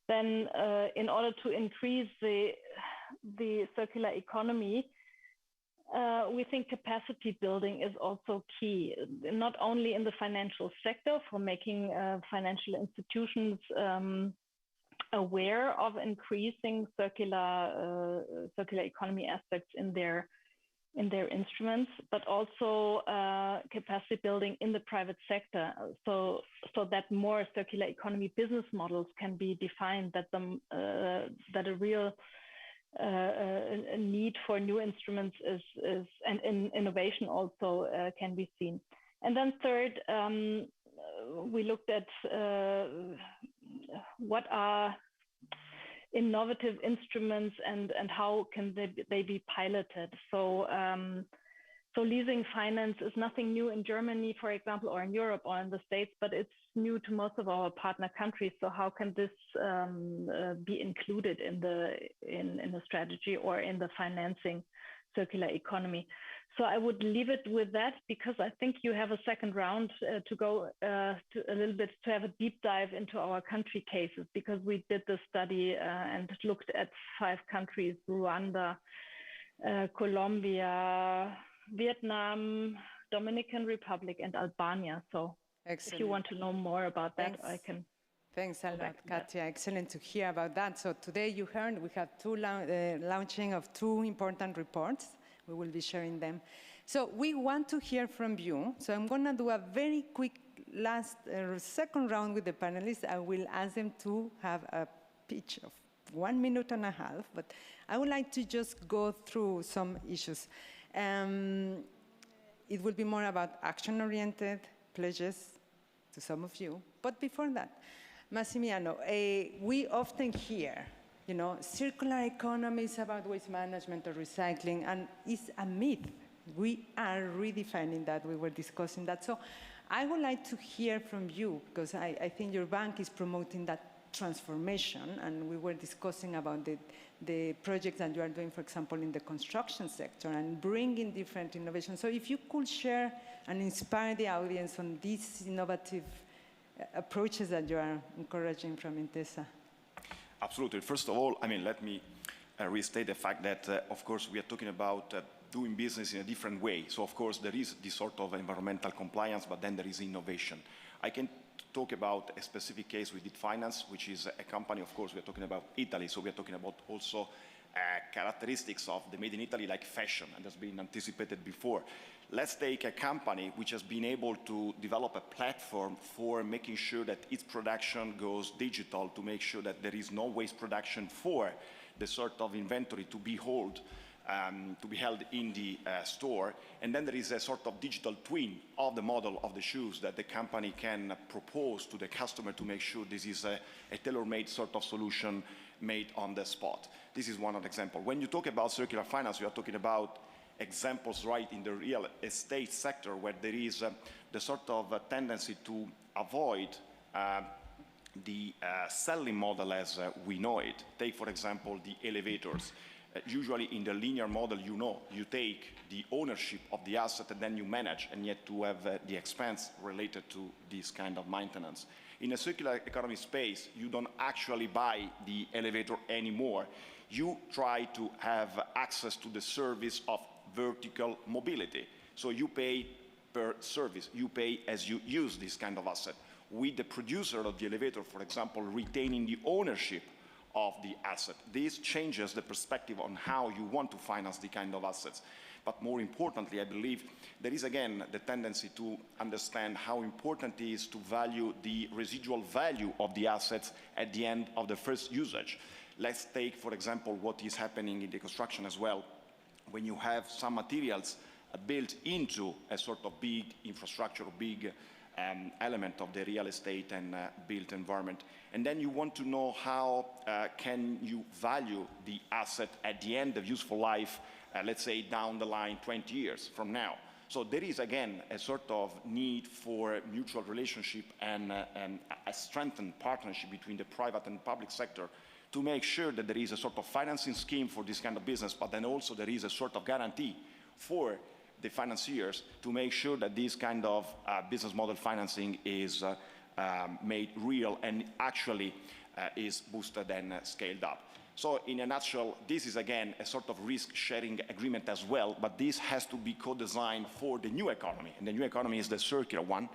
Then in order to increase the circular economy, we think capacity building is also key, not only in the financial sector for making financial institutions aware of increasing circular economy aspects in their instruments, but also capacity building in the private sector, so that more circular economy business models can be defined, that a real a need for new instruments is and innovation also can be seen. And then third, we looked at what are innovative instruments and how can they be piloted. So leasing finance is nothing new in Germany, for example, or in Europe or in the States, but it's new to most of our partner countries. So how can this be included in the strategy or in the financing circular economy? So I would leave it with that, because I think you have a second round to go to a little bit to have a deep dive into our country cases, because we did the study and looked at 5 countries: Rwanda, Colombia, Vietnam, Dominican Republic, and Albania. So
Excellent.
If you want to know more about that, I can.
Thanks a lot, Katja. Excellent to hear about that. So today you heard we have launching of 2 important reports. We will be sharing them. So we want to hear from you. So I'm going to do a very quick second round with the panelists. I will ask them to have a pitch of 1.5 minutes, but I would like to just go through some issues. It will be more about action-oriented pledges to some of you. But before that, Massimiliano, we often hear, circular economy is about waste management or recycling, and it's a myth. We are redefining that. We were discussing that. So I would like to hear from you, because I think your bank is promoting that transformation, and we were discussing about the projects that you are doing, for example, in the construction sector, and bringing different innovations. So if you could share and inspire the audience on these innovative approaches that you are encouraging from Intesa.
Absolutely. First of all, let me restate the fact that, of course, we are talking about doing business in a different way. So, of course, there is this sort of environmental compliance, but then there is innovation. I can talk about a specific case we did finance, which is a company, of course, we are talking about Italy, so we are talking about also characteristics of the made in Italy, like fashion, and that's been anticipated before. Let's take a company which has been able to develop a platform for making sure that its production goes digital, to make sure that there is no waste production for the sort of inventory to be held in the store. And then there is a sort of digital twin of the model of the shoes that the company can propose to the customer to make sure this is a tailor-made sort of solution made on the spot. This is one of the examples. When you talk about circular finance, you are talking about examples right in the real estate sector, where there is the sort of tendency to avoid the selling model as we know it. Take, for example, the elevators. Usually in the linear model, you take the ownership of the asset and then you manage, and yet to have the expense related to this kind of maintenance. In a circular economy space, you don't actually buy the elevator anymore. You try to have access to the service of vertical mobility. So you pay per service. You pay as you use this kind of asset, with the producer of the elevator, for example, retaining the ownership of the asset. This changes the perspective on how you want to finance the kind of assets. But more importantly, I believe there is, again, the tendency to understand how important it is to value the residual value of the assets at the end of the first usage. Let's take, for example, what is happening in the construction as well. When you have some materials built into a sort of big infrastructure, big element of the real estate and built environment. And then you want to know how can you value the asset at the end of useful life, let's say down the line 20 years from now. So there is, again, a sort of need for mutual relationship and a strengthened partnership between the private and public sector to make sure that there is a sort of financing scheme for this kind of business, but then also there is a sort of guarantee for the financiers to make sure that this kind of business model financing is made real and actually is boosted and scaled up. So in a nutshell, this is again a sort of risk-sharing agreement as well, but this has to be co-designed for the new economy, and the new economy is the circular one.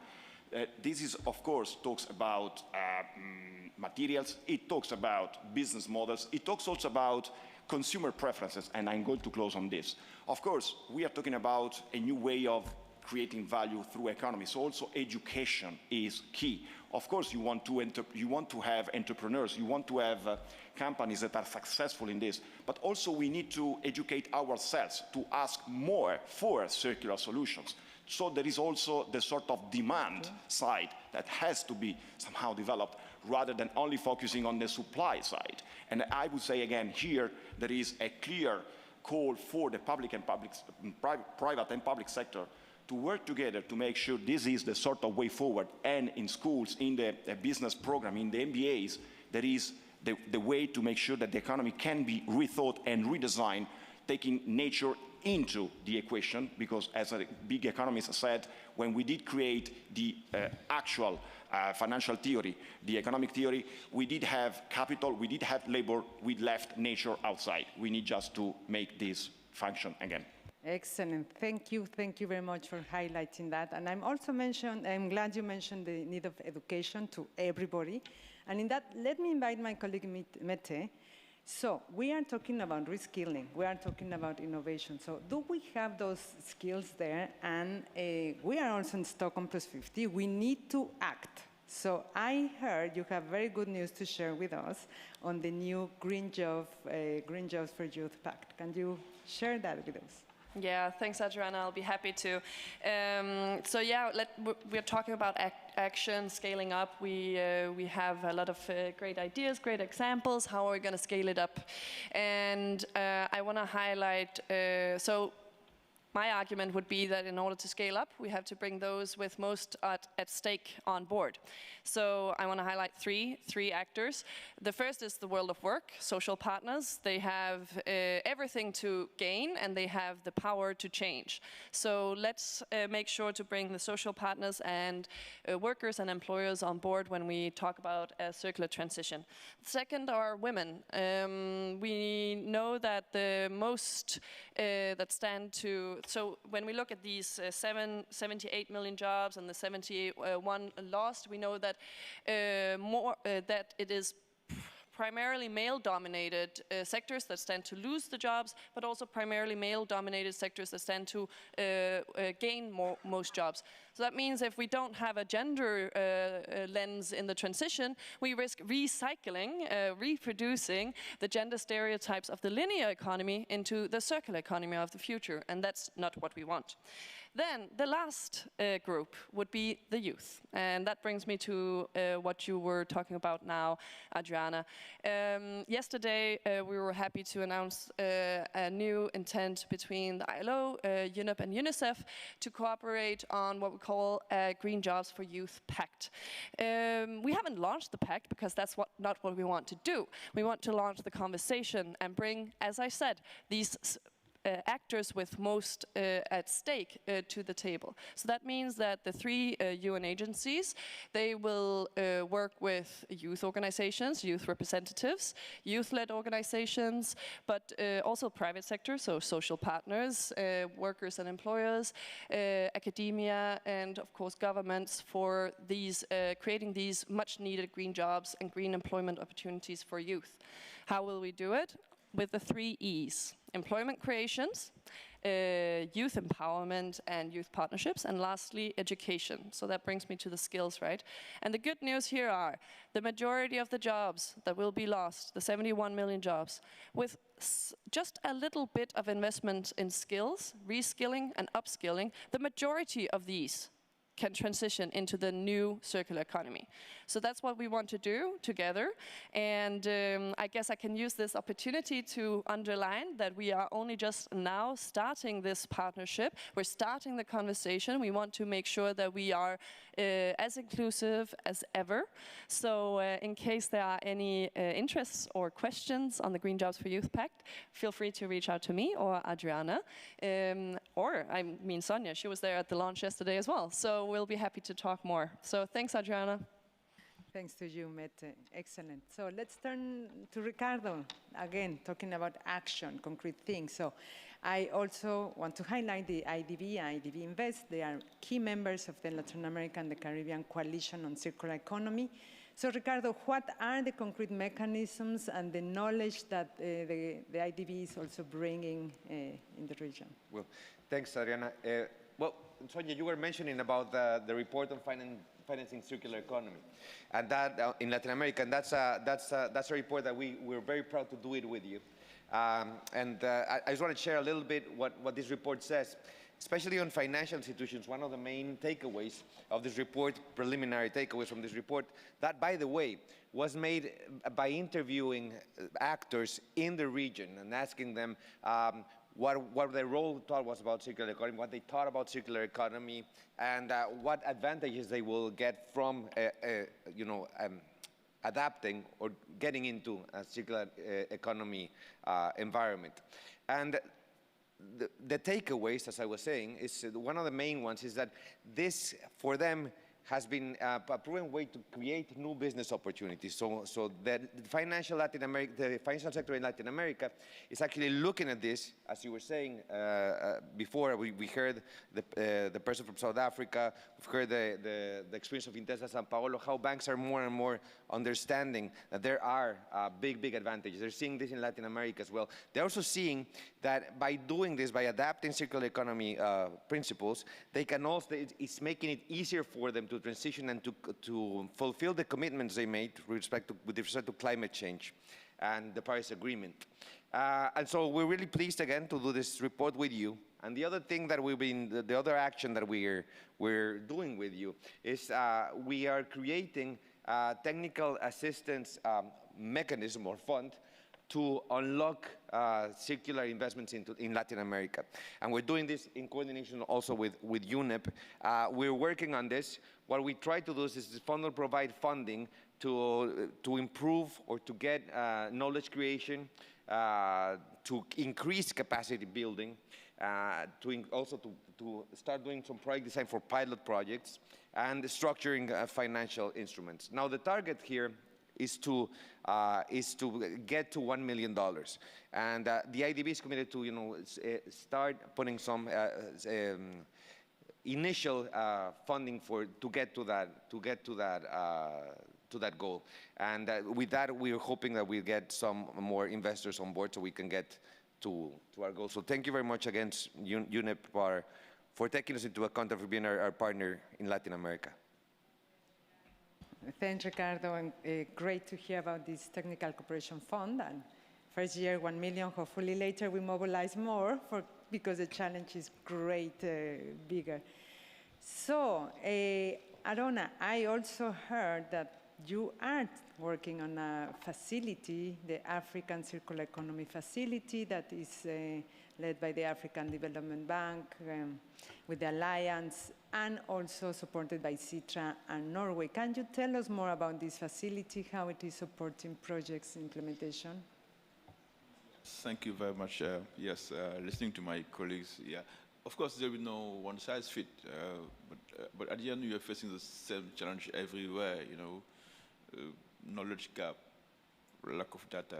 This is, of course, talks about materials, it talks about business models, it talks also about consumer preferences, and I'm going to close on this. Of course, we are talking about a new way of creating value through economy, so also education is key. Of course, you want to have entrepreneurs, you want to have companies that are successful in this, but also we need to educate ourselves to ask more for circular solutions. So there is also the sort of demand side that has to be somehow developed rather than only focusing on the supply side. And I would say again here, there is a clear call for the private and public sector to work together to make sure this is the sort of way forward. And in schools, in the business program, in the MBAs, there is the way to make sure that the economy can be rethought and redesigned, taking nature into the equation, because as a big economist said, when we did create the actual financial theory, the economic theory, we did have capital, we did have labor, we left nature outside. We need just to make this function again.
Excellent. Thank you very much for highlighting that. And I'm glad you mentioned the need of education to everybody. And in that, let me invite my colleague Mete. So we are talking about reskilling. We are talking about innovation. So do we have those skills there? And we are also in Stockholm+50. We need to act. So I heard you have very good news to share with us on the new Green Jobs for Youth Pact. Can you share that with us?
Yeah, thanks, Adriana. I'll be happy to. So yeah, we're talking about action, scaling up. We have a lot of great ideas, great examples. How are we going to scale it up? And I want to highlight. So my argument would be that in order to scale up, we have to bring those with most at stake on board. So I want to highlight three actors. The first is the world of work, social partners. They have everything to gain, and they have the power to change. So let's make sure to bring the social partners and workers and employers on board when we talk about a circular transition. Second are women. We know that the most that stand to, so when we look at these 78 million jobs and the 71 lost, we know that that it is primarily male-dominated sectors that stand to lose the jobs, but also primarily male-dominated sectors that stand to gain most jobs. So that means if we don't have a gender lens in the transition, we risk recycling, reproducing the gender stereotypes of the linear economy into the circular economy of the future, and that's not what we want. Then the last group would be the youth. And that brings me to what you were talking about now, Adriana. Yesterday, we were happy to announce a new intent between the ILO, UNEP, and UNICEF to cooperate on what we call a Green Jobs for Youth Pact. We haven't launched the pact because that's not what we want to do. We want to launch the conversation and bring, as I said, these actors with most at stake to the table. So that means that the three UN agencies, they will work with youth organizations, youth representatives, youth-led organizations, but also private sector, so social partners, workers and employers, academia, and of course governments for these creating these much-needed green jobs and green employment opportunities for youth. How will we do it? With the 3 E's. Employment creations, youth empowerment and youth partnerships, and lastly, education. So that brings me to the skills, right? And the good news here are the majority of the jobs that will be lost, the 71 million jobs, with just a little bit of investment in skills, reskilling and upskilling, the majority of these can transition into the new circular economy. So that's what we want to do together. And I guess I can use this opportunity to underline that we are only just now starting this partnership. We're starting the conversation. We want to make sure that we are as inclusive as ever. So in case there are any interests or questions on the Green Jobs for Youth Pact, feel free to reach out to me or Adriana. Or, I mean, Sonia, she was there at the launch yesterday as well. So we'll be happy to talk more. So thanks, Adriana.
Thanks to you, Mette. Excellent. So let's turn to Ricardo, again, talking about action, concrete things. So I also want to highlight the IDB Invest. They are key members of the Latin American and the Caribbean Coalition on Circular Economy. So Ricardo, what are the concrete mechanisms and the knowledge that the IDB is also bringing in the region?
Well, thanks, Adriana. Well, Sonia, you were mentioning about the report on financing circular economy, and that in Latin America, and that's a report that we're very proud to do it with you. I just want to share a little bit what this report says, especially on financial institutions. One of the main takeaways of this report, preliminary takeaways from this report, that, by the way, was made by interviewing actors in the region and asking them what their role thought was about circular economy, what they thought about circular economy, and what advantages they will get from, adapting or getting into a circular economy environment. And the takeaways, as I was saying, is one of the main ones is that this, for them, has been a proven way to create new business opportunities. So the financial sector in Latin America is actually looking at this, as you were saying before. We heard the person from South Africa. We've heard the experience of Intesa San Paolo, how banks are more and more understanding that there are big advantages. They're seeing this in Latin America as well. They're also seeing that by doing this, by adapting circular economy principles, they can also, it's making it easier for them to transition and to fulfill the commitments they made with respect to climate change and the Paris Agreement. And so we're really pleased again to do this report with you. And the other thing that the other action that we're doing with you is we are creating a technical assistance mechanism or fund to unlock circular investments in Latin America. And we're doing this in coordination also with UNEP. We're working on this. What we try to do is this fund will provide funding to improve or to get knowledge creation, to increase capacity building, also to start doing some project design for pilot projects, and structuring financial instruments. Now the target here is to get to $1 million, and the IDB is committed to start putting some initial funding to get to that goal. And with that, we're hoping that we'll get some more investors on board so we can get to our goal. So thank you very much again, UNEP, for taking us into account and for being our partner in Latin America.
Thanks, Ricardo, and great to hear about this Technical Cooperation Fund. And first year, 1 million, hopefully later we mobilize more because the challenge is bigger. So, Arona, I also heard that you are working on a facility, the African Circular Economy Facility, that is led by the African Development Bank with the Alliance, and also supported by Citra and Norway. Can you tell us more about this facility, how it is supporting projects implementation?
Thank you very much. Yes, listening to my colleagues, yeah. Of course, there will be no one-size-fit, but at the end, you are facing the same challenge everywhere, knowledge gap, lack of data,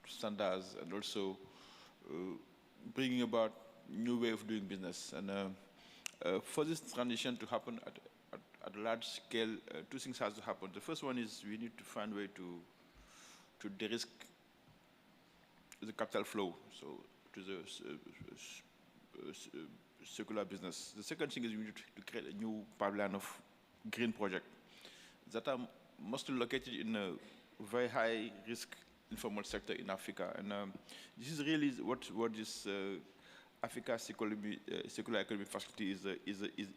standards, and also bringing about new way of doing business. And for this transition to happen at a large scale, two things have to happen. The first one is we need to find a way to de-risk the capital flow, so to the circular business. The second thing is we need to create a new pipeline of green projects that are mostly located in a very high risk informal sector in Africa. And this is really what this Africa Circular Economy Facility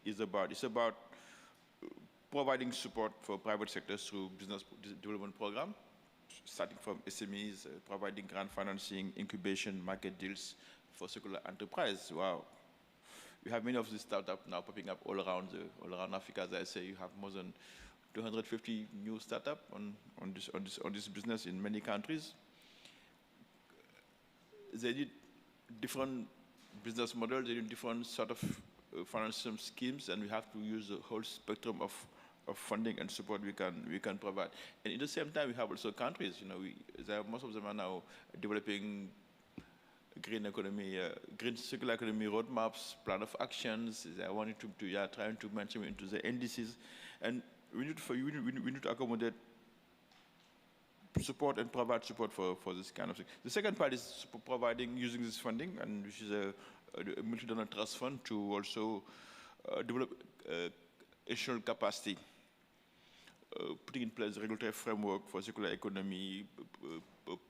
is about. It's about providing support for private sectors through business development program, starting from SMEs, providing grant financing, incubation, market deals for circular enterprise. Wow. We have many of these startups now popping up all around Africa. As I say, you have more than 250 new startups on this business in many countries. They need different business models, they need different sort of financial schemes, and we have to use the whole spectrum of of funding and support we can provide. And at the same time, we have also countries. Most of them are now developing green economy, green circular economy roadmaps, plan of actions. They are wanting trying to mention into the indices, and we need to accommodate support and provide support for this kind of thing. The second part is using this funding, and which is a multi-donor trust fund to also develop additional capacity, putting in place a regulatory framework for circular economy,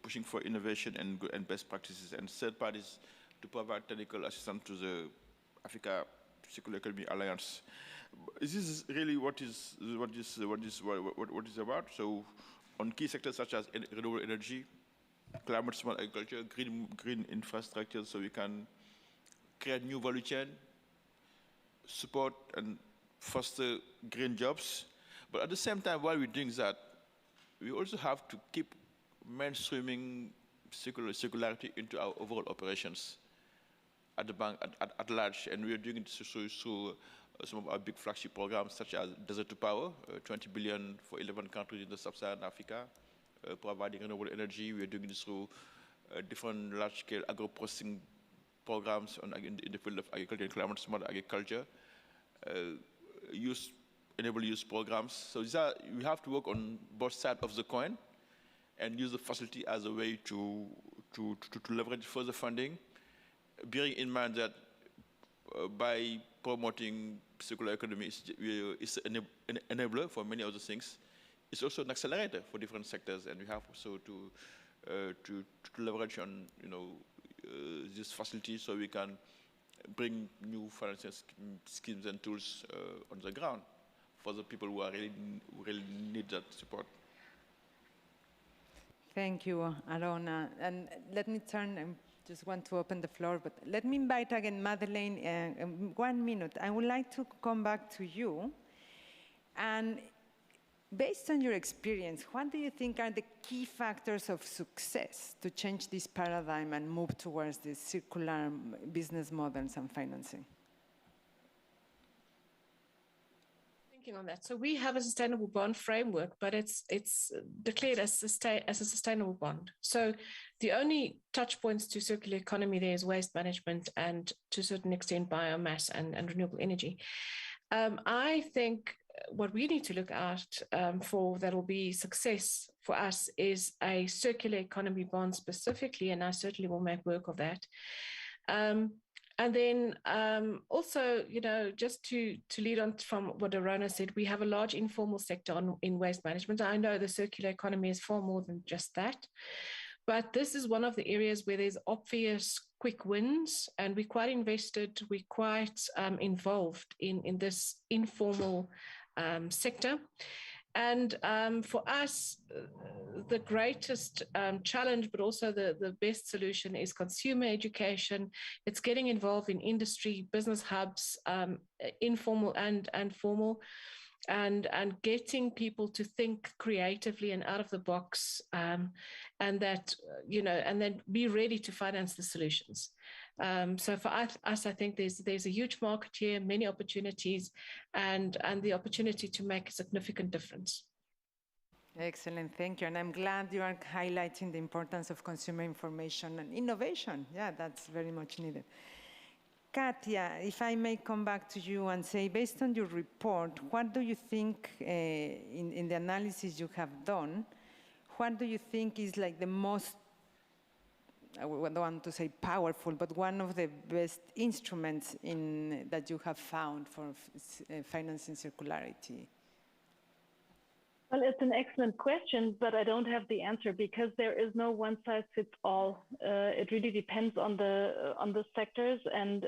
pushing for innovation and best practices. And third part is to provide technical assistance to the Africa Circular Economy Alliance. This is really what is about. So, on key sectors such as renewable energy, climate smart agriculture, green infrastructure, so we can create new value chain, support and foster green jobs. But at the same time, while we're doing that, we also have to keep mainstreaming circularity into our overall operations at the bank at large, and we are doing it through some of our big flagship programs, such as Desert to Power, 20 billion for 11 countries in the sub-Saharan Africa, providing renewable energy. We are doing this through different large-scale agro-processing programs in the field of agriculture and climate smart agriculture, enable use programs. So we have to work on both sides of the coin and use the facility as a way to leverage further funding, bearing in mind that by promoting circular economy is an enabler for many other things. It's also an accelerator for different sectors, and we have also to leverage on this facility so we can bring new financial schemes and tools on the ground for the people who really need that support.
Thank you, Arona. And let me turn. Just want to open the floor, but let me invite again Madeleine. 1 minute. I would like to come back to you. And based on your experience, what do you think are the key factors of success to change this paradigm and move towards the circular business models and financing?
On that. So we have a sustainable bond framework, but it's declared as a sustainable bond. So the only touch points to circular economy there is waste management and to a certain extent biomass and renewable energy. I think what we need to look at for that will be success for us is a circular economy bond specifically, and I certainly will make work of that. And then also, just to lead on from what Arona said, we have a large informal sector in waste management. I know the circular economy is far more than just that. But this is one of the areas where there's obvious quick wins, and we're quite invested, we're quite involved in this informal sector. And for us, the greatest challenge, but also the best solution is consumer education. It's getting involved in industry, business hubs, informal and formal, and getting people to think creatively and out of the box, and that, and then be ready to finance the solutions. So for us, I think there's a huge market here, many opportunities, and the opportunity to make a significant difference.
Excellent, thank you. And I'm glad you are highlighting the importance of consumer information and innovation. Yeah, that's very much needed. Katia, if I may come back to you and say, based on your report, what do you think, in the analysis you have done, what do you think is like the most, I don't want to say powerful, but one of the best instruments that you have found for financing circularity?
Well, it's an excellent question, but I don't have the answer because there is no one size fits all. It really depends on the sectors and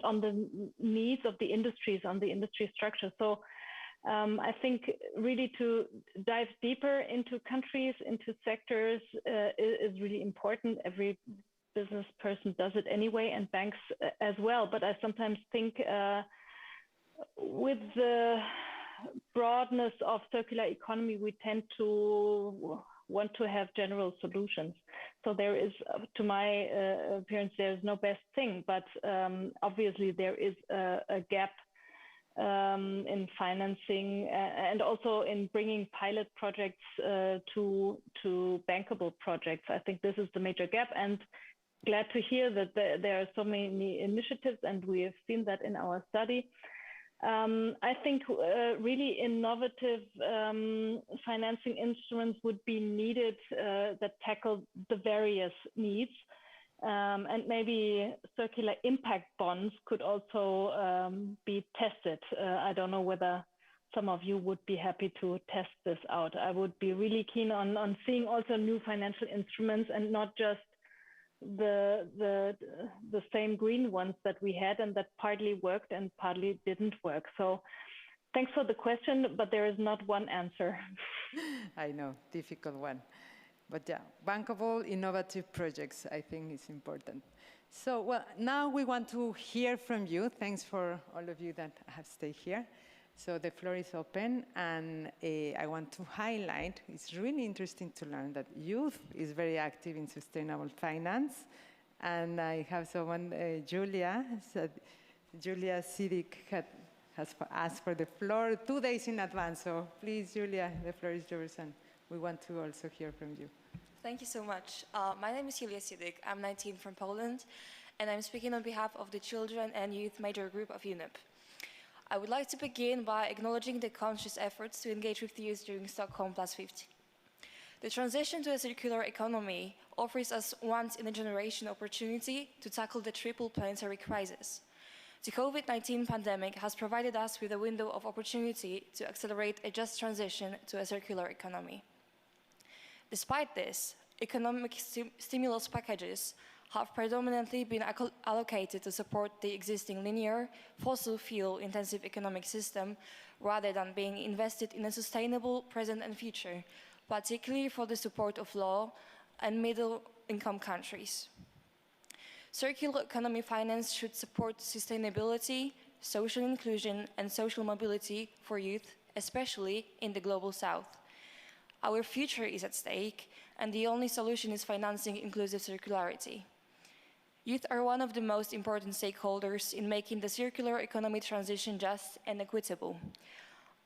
on the needs of the industries, on the industry structure. So I think really to dive deeper into countries, into sectors is really important. Every business person does it anyway, and banks as well. But I sometimes think with the broadness of circular economy, we tend to want to have general solutions. So there is, to my appearance, there is no best thing, but obviously there is a gap in financing and also in bringing pilot projects to bankable projects. I think this is the major gap, and glad to hear that there are so many initiatives, and we have seen that in our study. I think really innovative financing instruments would be needed that tackle the various needs. And maybe circular impact bonds could also be tested. I don't know whether some of you would be happy to test this out. I would be really keen on seeing also new financial instruments and not just the same green ones that we had and that partly worked and partly didn't work. So thanks for the question, but there is not one answer.
I know, difficult one. But yeah, bankable, innovative projects, I think is important. So, well, now we want to hear from you. Thanks for all of you that have stayed here. So the floor is open, and I want to highlight, it's really interesting to learn that youth is very active in sustainable finance. And I have someone, Julia Sidik has asked for the floor 2 days in advance. So please, Julia, the floor is yours, and we want to also hear from you.
Thank you so much. My name is Julia Sidik. I'm 19 from Poland, and I'm speaking on behalf of the Children and Youth Major Group of UNEP. I would like to begin by acknowledging the conscious efforts to engage with youth during Stockholm+50. The transition to a circular economy offers us once-in-a-generation opportunity to tackle the triple planetary crisis. The COVID-19 pandemic has provided us with a window of opportunity to accelerate a just transition to a circular economy. Despite this, economic stimulus packages have predominantly been allocated to support the existing linear, fossil fuel-intensive economic system rather than being invested in a sustainable present and future, particularly for the support of low and middle-income countries. Circular economy finance should support sustainability, social inclusion, and social mobility for youth, especially in the global south. Our future is at stake, and the only solution is financing inclusive circularity. Youth are one of the most important stakeholders in making the circular economy transition just and equitable.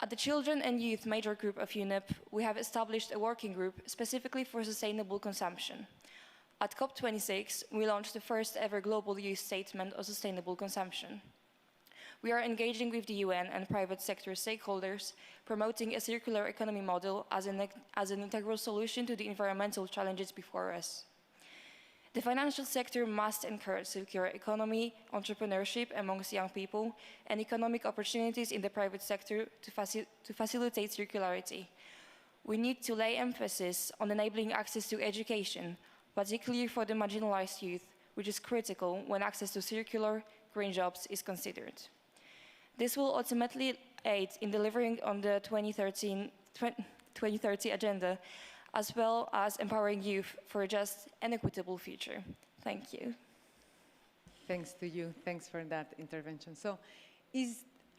At the Children and Youth Major Group of UNEP, we have established a working group specifically for sustainable consumption. At COP26, we launched the first ever global youth statement of sustainable consumption. We are engaging with the UN and private sector stakeholders, promoting a circular economy model as an integral solution to the environmental challenges before us. The financial sector must encourage circular economy, entrepreneurship amongst young people, and economic opportunities in the private sector to facilitate circularity. We need to lay emphasis on enabling access to education, particularly for the marginalized youth, which is critical when access to circular green jobs is considered. This will ultimately aid in delivering on the 2030 agenda, as well as empowering youth for a just and equitable future. Thank you.
Thanks to you. Thanks for that intervention. So,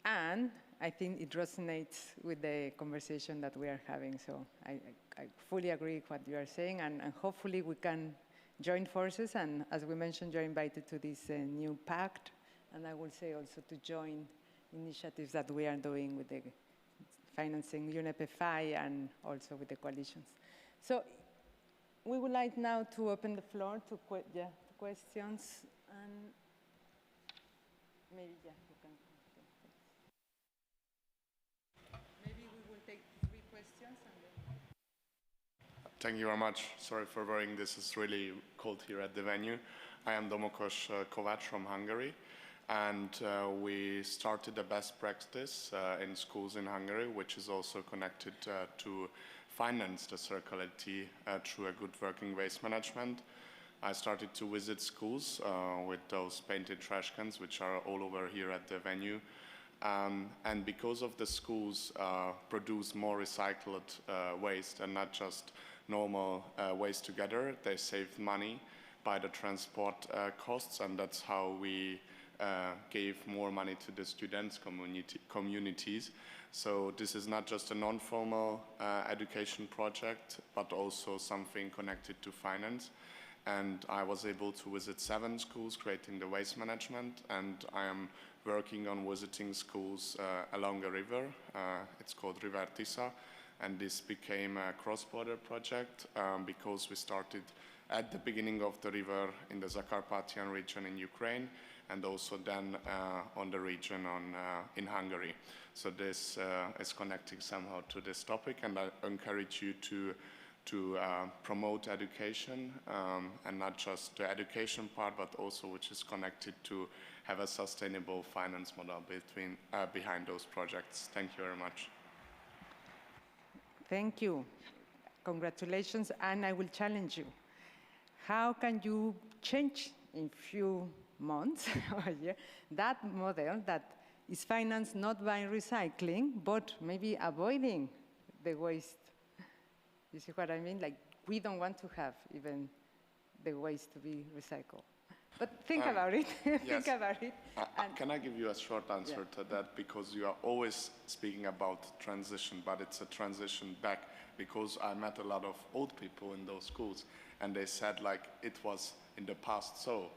I think it resonates with the conversation that we are having. So I fully agree with what you are saying, and hopefully we can join forces. And as we mentioned, you're invited to this new pact. And I will say also to join initiatives that we are doing with the financing UNEP-FI and also with the coalitions. So we would like now to open the floor to questions. And maybe, you can. Maybe we will take 3 questions. And then...
Thank you very much. Sorry for worrying. This is really cold here at the venue. I am Domokos Kovács from Hungary. And we started a best practice in schools in Hungary, which is also connected to finance the circularity through a good working waste management. I started to visit schools with those painted trash cans, which are all over here at the venue. And because of the schools produce more recycled waste and not just normal waste together, they save money by the transport costs, and that's how we gave more money to the students' communities. So this is not just a non-formal education project, but also something connected to finance. And I was able to visit 7 schools creating the waste management, and I am working on visiting schools along a river. It's called River Tisa, and this became a cross-border project because we started at the beginning of the river in the Zakarpathian region in Ukraine, and also then on the region in Hungary. So this is connecting somehow to this topic, and I encourage you to promote education, and not just the education part, but also which is connected to have a sustainable finance model behind those projects. Thank you very much.
Thank you. Congratulations, and I will challenge you. How can you change in few months or a year that model that is financed not by recycling, but maybe avoiding the waste? You see what I mean? Like, we don't want to have even the waste to be recycled. But think about it. Think about it.
Can I give you a short answer to that? Because you are always speaking about transition, but it's a transition back. Because I met a lot of old people in those schools, and they said, like, it was in the past so.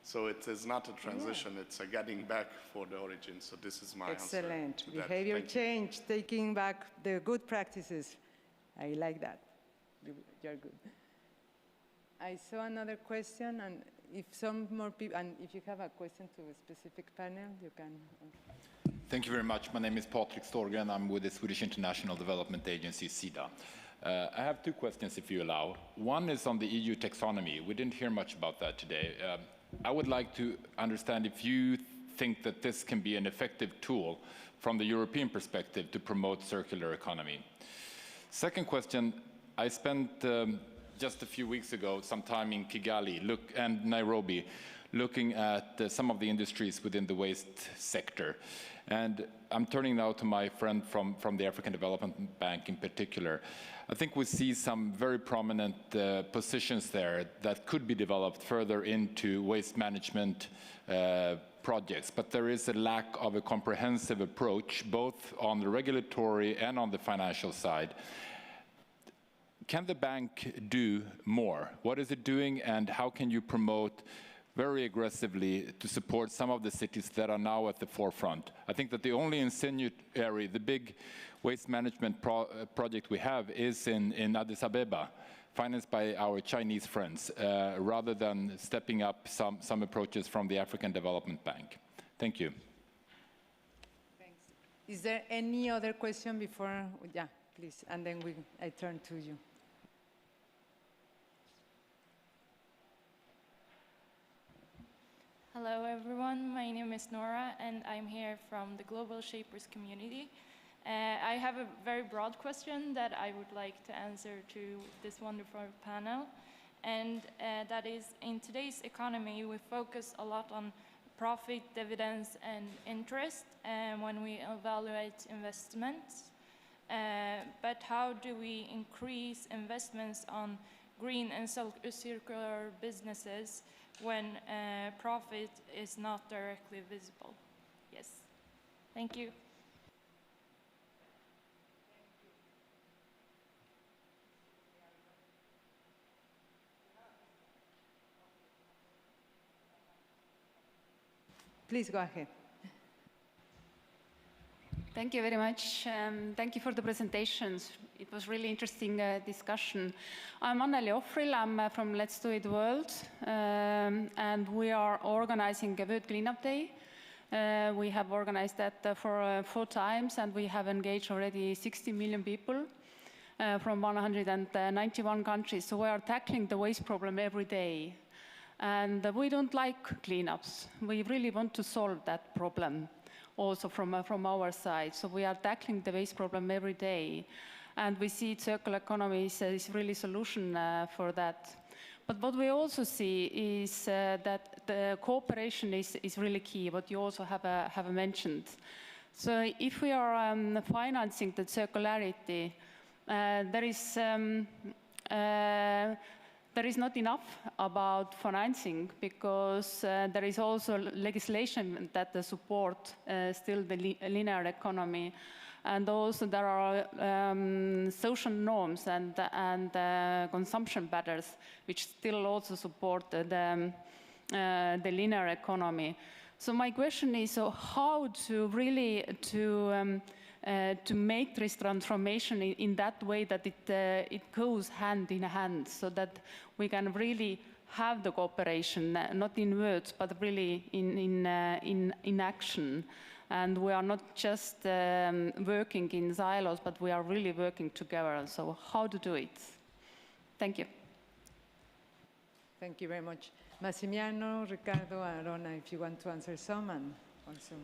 So it is not a transition, it's a getting back for the origin. So this is my answer to that.
Excellent. Behavior change, taking back the good practices. I like that. You're good. I saw another question, and if some more people, and if you have a question to a specific panel, you can.
Thank you very much. My name is Patrik Storgren. I'm with the Swedish International Development Agency, SIDA. I have 2 questions, if you allow. One is on the EU taxonomy. We didn't hear much about that today. I would like to understand if you think that this can be an effective tool from the European perspective to promote circular economy. Second question, I spent just a few weeks ago some time in Kigali and Nairobi looking at some of the industries within the waste sector. And I'm turning now to my friend from the African Development Bank in particular. I think we see some very prominent positions there that could be developed further into waste management projects, but there is a lack of a comprehensive approach, both on the regulatory and on the financial side. Can the bank do more? What is it doing, and how can you promote very aggressively to support some of the cities that are now at the forefront? I think that the only insinuatory, the big waste management project we have is in Addis Ababa, financed by our Chinese friends, rather than stepping up some approaches from the African Development Bank. Thank you.
Thanks. Is there any other question before? Yeah, please, and then I turn to you.
Hello everyone, my name is Nora and I'm here from the Global Shapers community. I have a very broad question that I would like to answer to this wonderful panel, and that is, in today's economy we focus a lot on profit, dividends and interest when we evaluate investments, but how do we increase investments on green and circular businesses when profit is not directly visible? Yes. Thank you.
Please go ahead.
Thank you very much. Thank you for the presentations. It was really interesting discussion. I'm Anneli Ohvril. I'm from Let's Do It World, and we are organizing a World Cleanup Day. We have organized that for 4 times, and we have engaged already 60 million people from 191 countries. So we are tackling the waste problem every day. And we don't like cleanups. We really want to solve that problem also from our side. So we are tackling the waste problem every day. And we see circular economy is really a solution for that. But what we also see is that the cooperation is really key, what you also have mentioned. So if we are financing the circularity, there is not enough about financing, because there is also legislation that support still the linear economy. And also there are social norms and consumption patterns which still also support the linear economy. So my question is, so how to really to make this transformation in that way that it goes hand in hand, so that we can really have the cooperation, not in words, but really in action. And we are not just working in silos, but we are really working together. So how to do it? Thank you.
Thank you very much. Massimiliano, Ricardo, Arona, if you want to answer some, and also.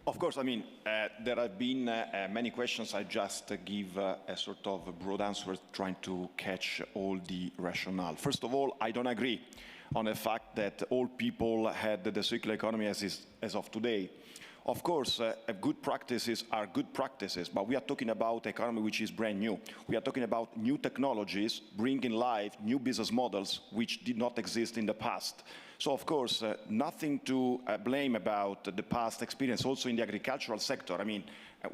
Of course, I mean, there have been many questions. I just give a sort of a broad answer, trying to catch all the rationale. First of all, I don't agree on the fact that all people had the circular economy as of today. Of course, good practices are good practices, but we are talking about economy which is brand new. We are talking about new technologies, bringing live new business models which did not exist in the past. So, of course, nothing to blame about the past experience, also in the agricultural sector. I mean,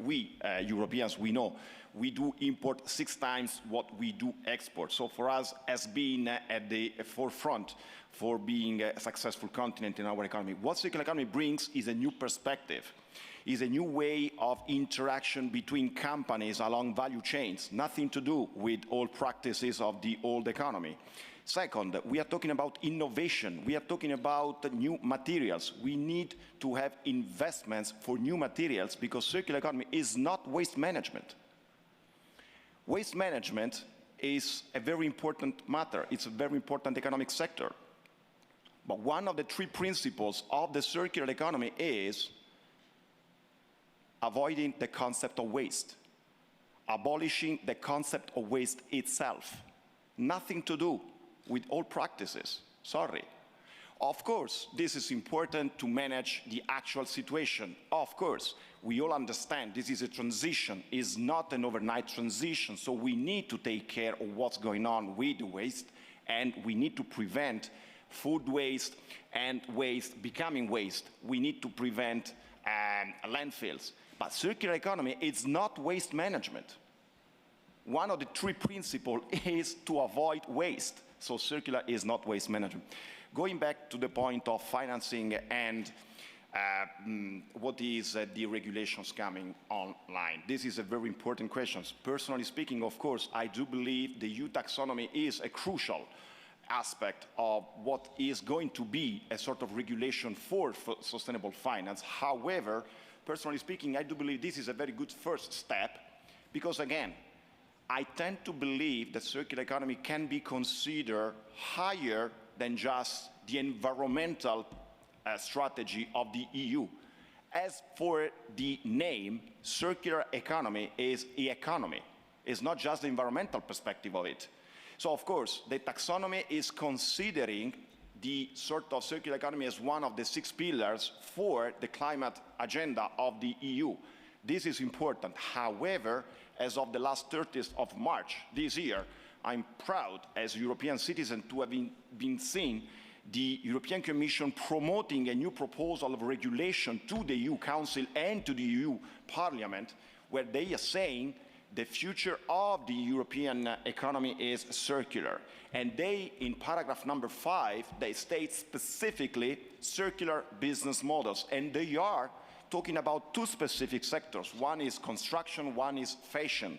we, Europeans, we know we do import 6 times what we do export. So for us, as being at the forefront for being a successful continent in our economy, what circular economy brings is a new perspective, is a new way of interaction between companies along value chains, nothing to do with old practices of the old economy. Second, we are talking about innovation. We are talking about new materials. We need to have investments for new materials because circular economy is not waste management. Waste management is a very important matter. It's a very important economic sector. But one of the 3 principles of the circular economy is avoiding the concept of waste, abolishing the concept of waste itself. Nothing to do with all practices, sorry. Of course, this is important to manage the actual situation. Of course, we all understand this is a transition, is not an overnight transition, so we need to take care of what's going on with the waste, and we need to prevent food waste and waste becoming waste. We need to prevent landfills. But circular economy is not waste management. One of the 3 principles is to avoid waste. So circular is not waste management. Going back to the point of financing and what is the regulations coming online. This is a very important question. Personally speaking, of course, I do believe the EU taxonomy is a crucial aspect of what is going to be a sort of regulation for sustainable finance. However, personally speaking, I do believe this is a very good first step because, again, I tend to believe that circular economy can be considered higher than just the environmental strategy of the EU. As for the name, circular economy is the economy. It's not just the environmental perspective of it. So, of course, the taxonomy is considering the sort of circular economy as one of the 6 pillars for the climate agenda of the EU. This is important. However, as of the last 30th of March this year, I'm proud as a European citizen to have been seeing the European Commission promoting a new proposal of regulation to the EU Council and to the EU Parliament, where they are saying the future of the European economy is circular. And they, in paragraph number 5, they state specifically circular business models. And they are talking about 2 specific sectors. One is construction, one is fashion.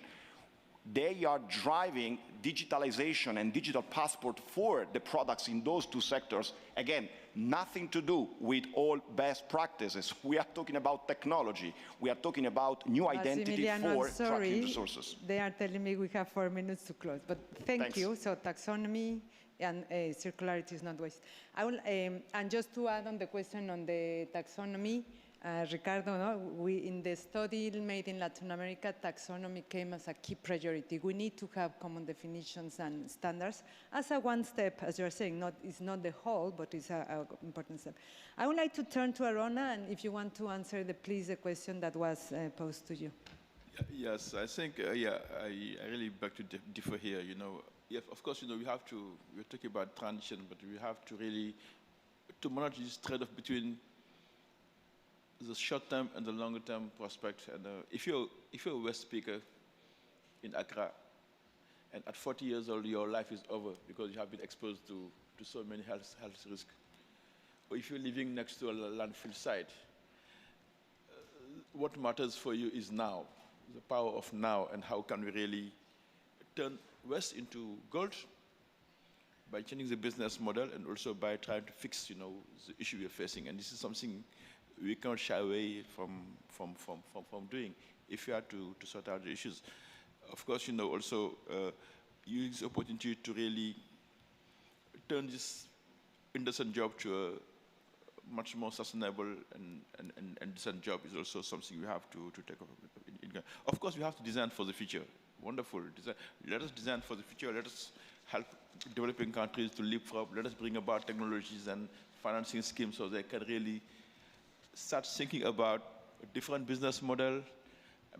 They are driving digitalization and digital passport for the products in those 2 sectors. Again, nothing to do with all best practices. We are talking about technology. We are taltalking about new identity for tracking resources.
They are telling me we have 4 minutes to close, but thanks. You. So taxonomy and circularity is not waste. I will, and just to add on the question on the taxonomy, Ricardo, no? We, in the study made in Latin America, taxonomy came as a key priority. We need to have common definitions and standards as a one step, as you're saying. It's not the whole, but it's an important step. I would like to turn to Arona, and if you want to answer, please, the question that was posed to you.
Yes, I think, I really beg to differ here. You know, of course, you know, we're talking about transition, but we have to really, to manage this trade-off between the short-term and the longer-term prospect. And if you're a West speaker in Accra, and at 40 years old, your life is over because you have been exposed to so many health risks. Or if you're living next to a landfill site, what matters for you is now, the power of now, and how can we really turn West into gold by changing the business model and also by trying to fix, the issue we're facing. And this is something we can't shy away from doing if we are to sort out the issues. Of course, also use the opportunity to really turn this indecent job to a much more sustainable and decent job is also something we have to take up. Of course, we have to design for the future. Wonderful. Let us design for the future. Let us help developing countries to leapfrog. Let us bring about technologies and financing schemes so they can really start thinking about a different business model,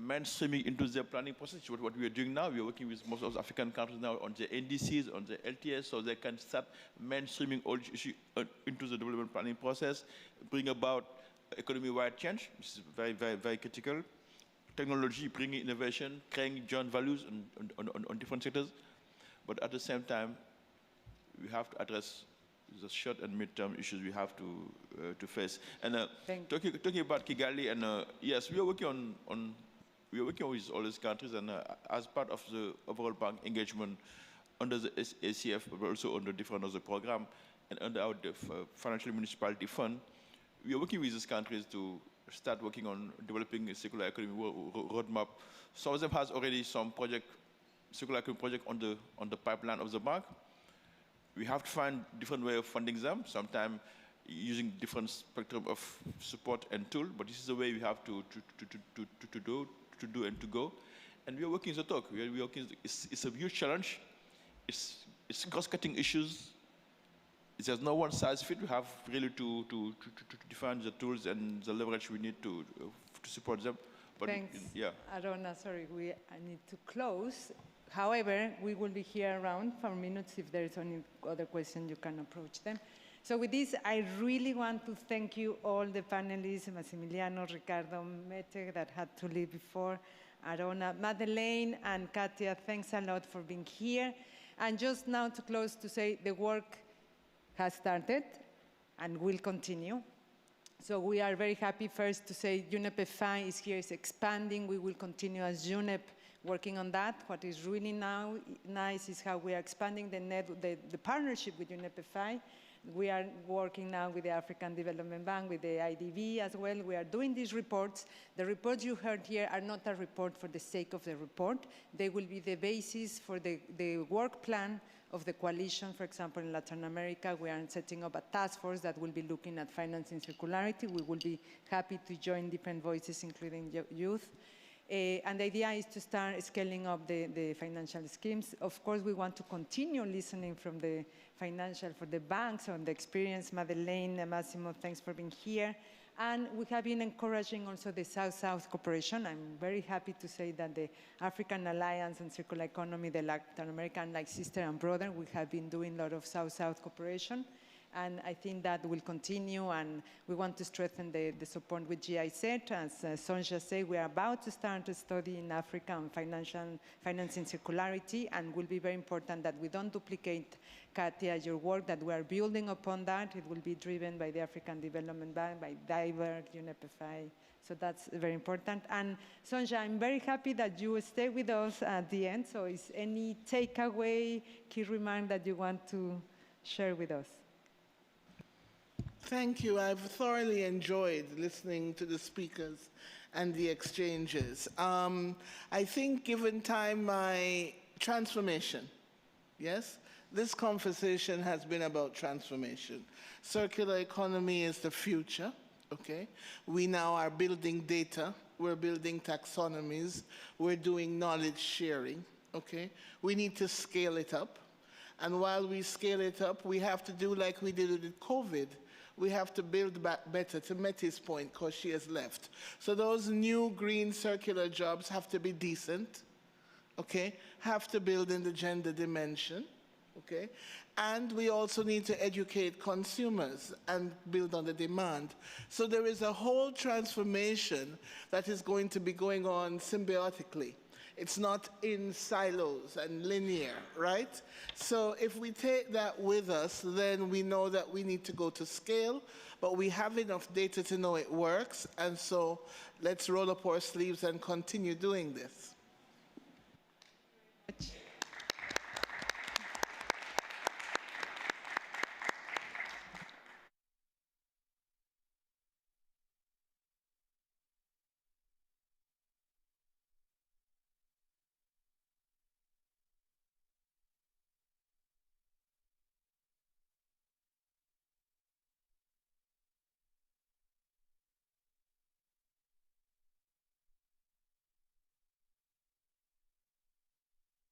mainstreaming into their planning process. What we are doing now, we are working with most of the African countries now on the NDCs, on the LTS, so they can start mainstreaming all issues into the development planning process, bring about economy-wide change, which is very, very, very critical. Technology, bringing innovation, creating joint values on different sectors. But at the same time, we have to address the short and mid-term issues we have to face. And talking about Kigali, and yes, we are working we are working with all these countries, and as part of the overall bank engagement under the ACF, but also under different other program, and under our financial municipality fund, we are working with these countries to start working on developing a circular economy roadmap. Some of them has already some circular economy project on the pipeline of the bank. We have to find different way of funding them, sometimes using different spectrum of support and tool, but this is the way we have to do and to go. And we are working the talk. We are working, it's a huge challenge. It's cross-cutting issues. There's no one size fit. We have really to define the tools and the leverage we need to support them. But
thanks,
yeah.
Arona, sorry, I need to close. However, we will be here around for minutes. If there's any other question, you can approach them. So with this, I really want to thank you all the panelists, Massimiliano, Ricardo, Mete, that had to leave before, Arona, Madeleine, and Katia, thanks a lot for being here. And just now to close, to say the work has started and will continue. So we are very happy first to say UNEP FI is here, is expanding. We will continue as UNEP working on that. What is really now nice is how we are expanding the partnership with UNEP FI. We are working now with the African Development Bank, with the IDB as well. We are doing these reports. The reports you heard here are not a report for the sake of the report. They will be the basis for the work plan of the coalition. For example, in Latin America, we are setting up a task force that will be looking at financing circularity. We will be happy to join different voices, including youth. And the idea is to start scaling up the financial schemes. Of course, we want to continue listening from the for the banks on the experience. Madeleine, Massimo, thanks for being here. And we have been encouraging also the South-South cooperation. I'm very happy to say that the African Alliance on Circular Economy, the Latin American like sister and brother, we have been doing a lot of South-South cooperation. And I think that will continue, and we want to strengthen the support with GIZ. As Sonja said, we are about to start a study in Africa on financing circularity, and it will be very important that we don't duplicate, Katia, your work, that we are building upon that. It will be driven by the African Development Bank, by DIVER, UNEP FI. So that's very important. And Sonja, I'm very happy that you stay with us at the end. So is any takeaway, key remark that you want to share with us?
Thank you. I've thoroughly enjoyed listening to the speakers and the exchanges. I think given time, my transformation, yes? This conversation has been about transformation. Circular economy is the future, okay? We now are building data. We're building taxonomies. We're doing knowledge sharing, okay? We need to scale it up. And while we scale it up, we have to do like we did with COVID. We have to build back better, to Mete's point, because she has left. So those new green circular jobs have to be decent, okay? Have to build in the gender dimension, okay? And we also need to educate consumers and build on the demand. So there is a whole transformation that is going to be going on symbiotically. It's not in silos and linear, right? So if we take that with us, then we know that we need to go to scale, but we have enough data to know it works, and so let's roll up our sleeves and continue doing this.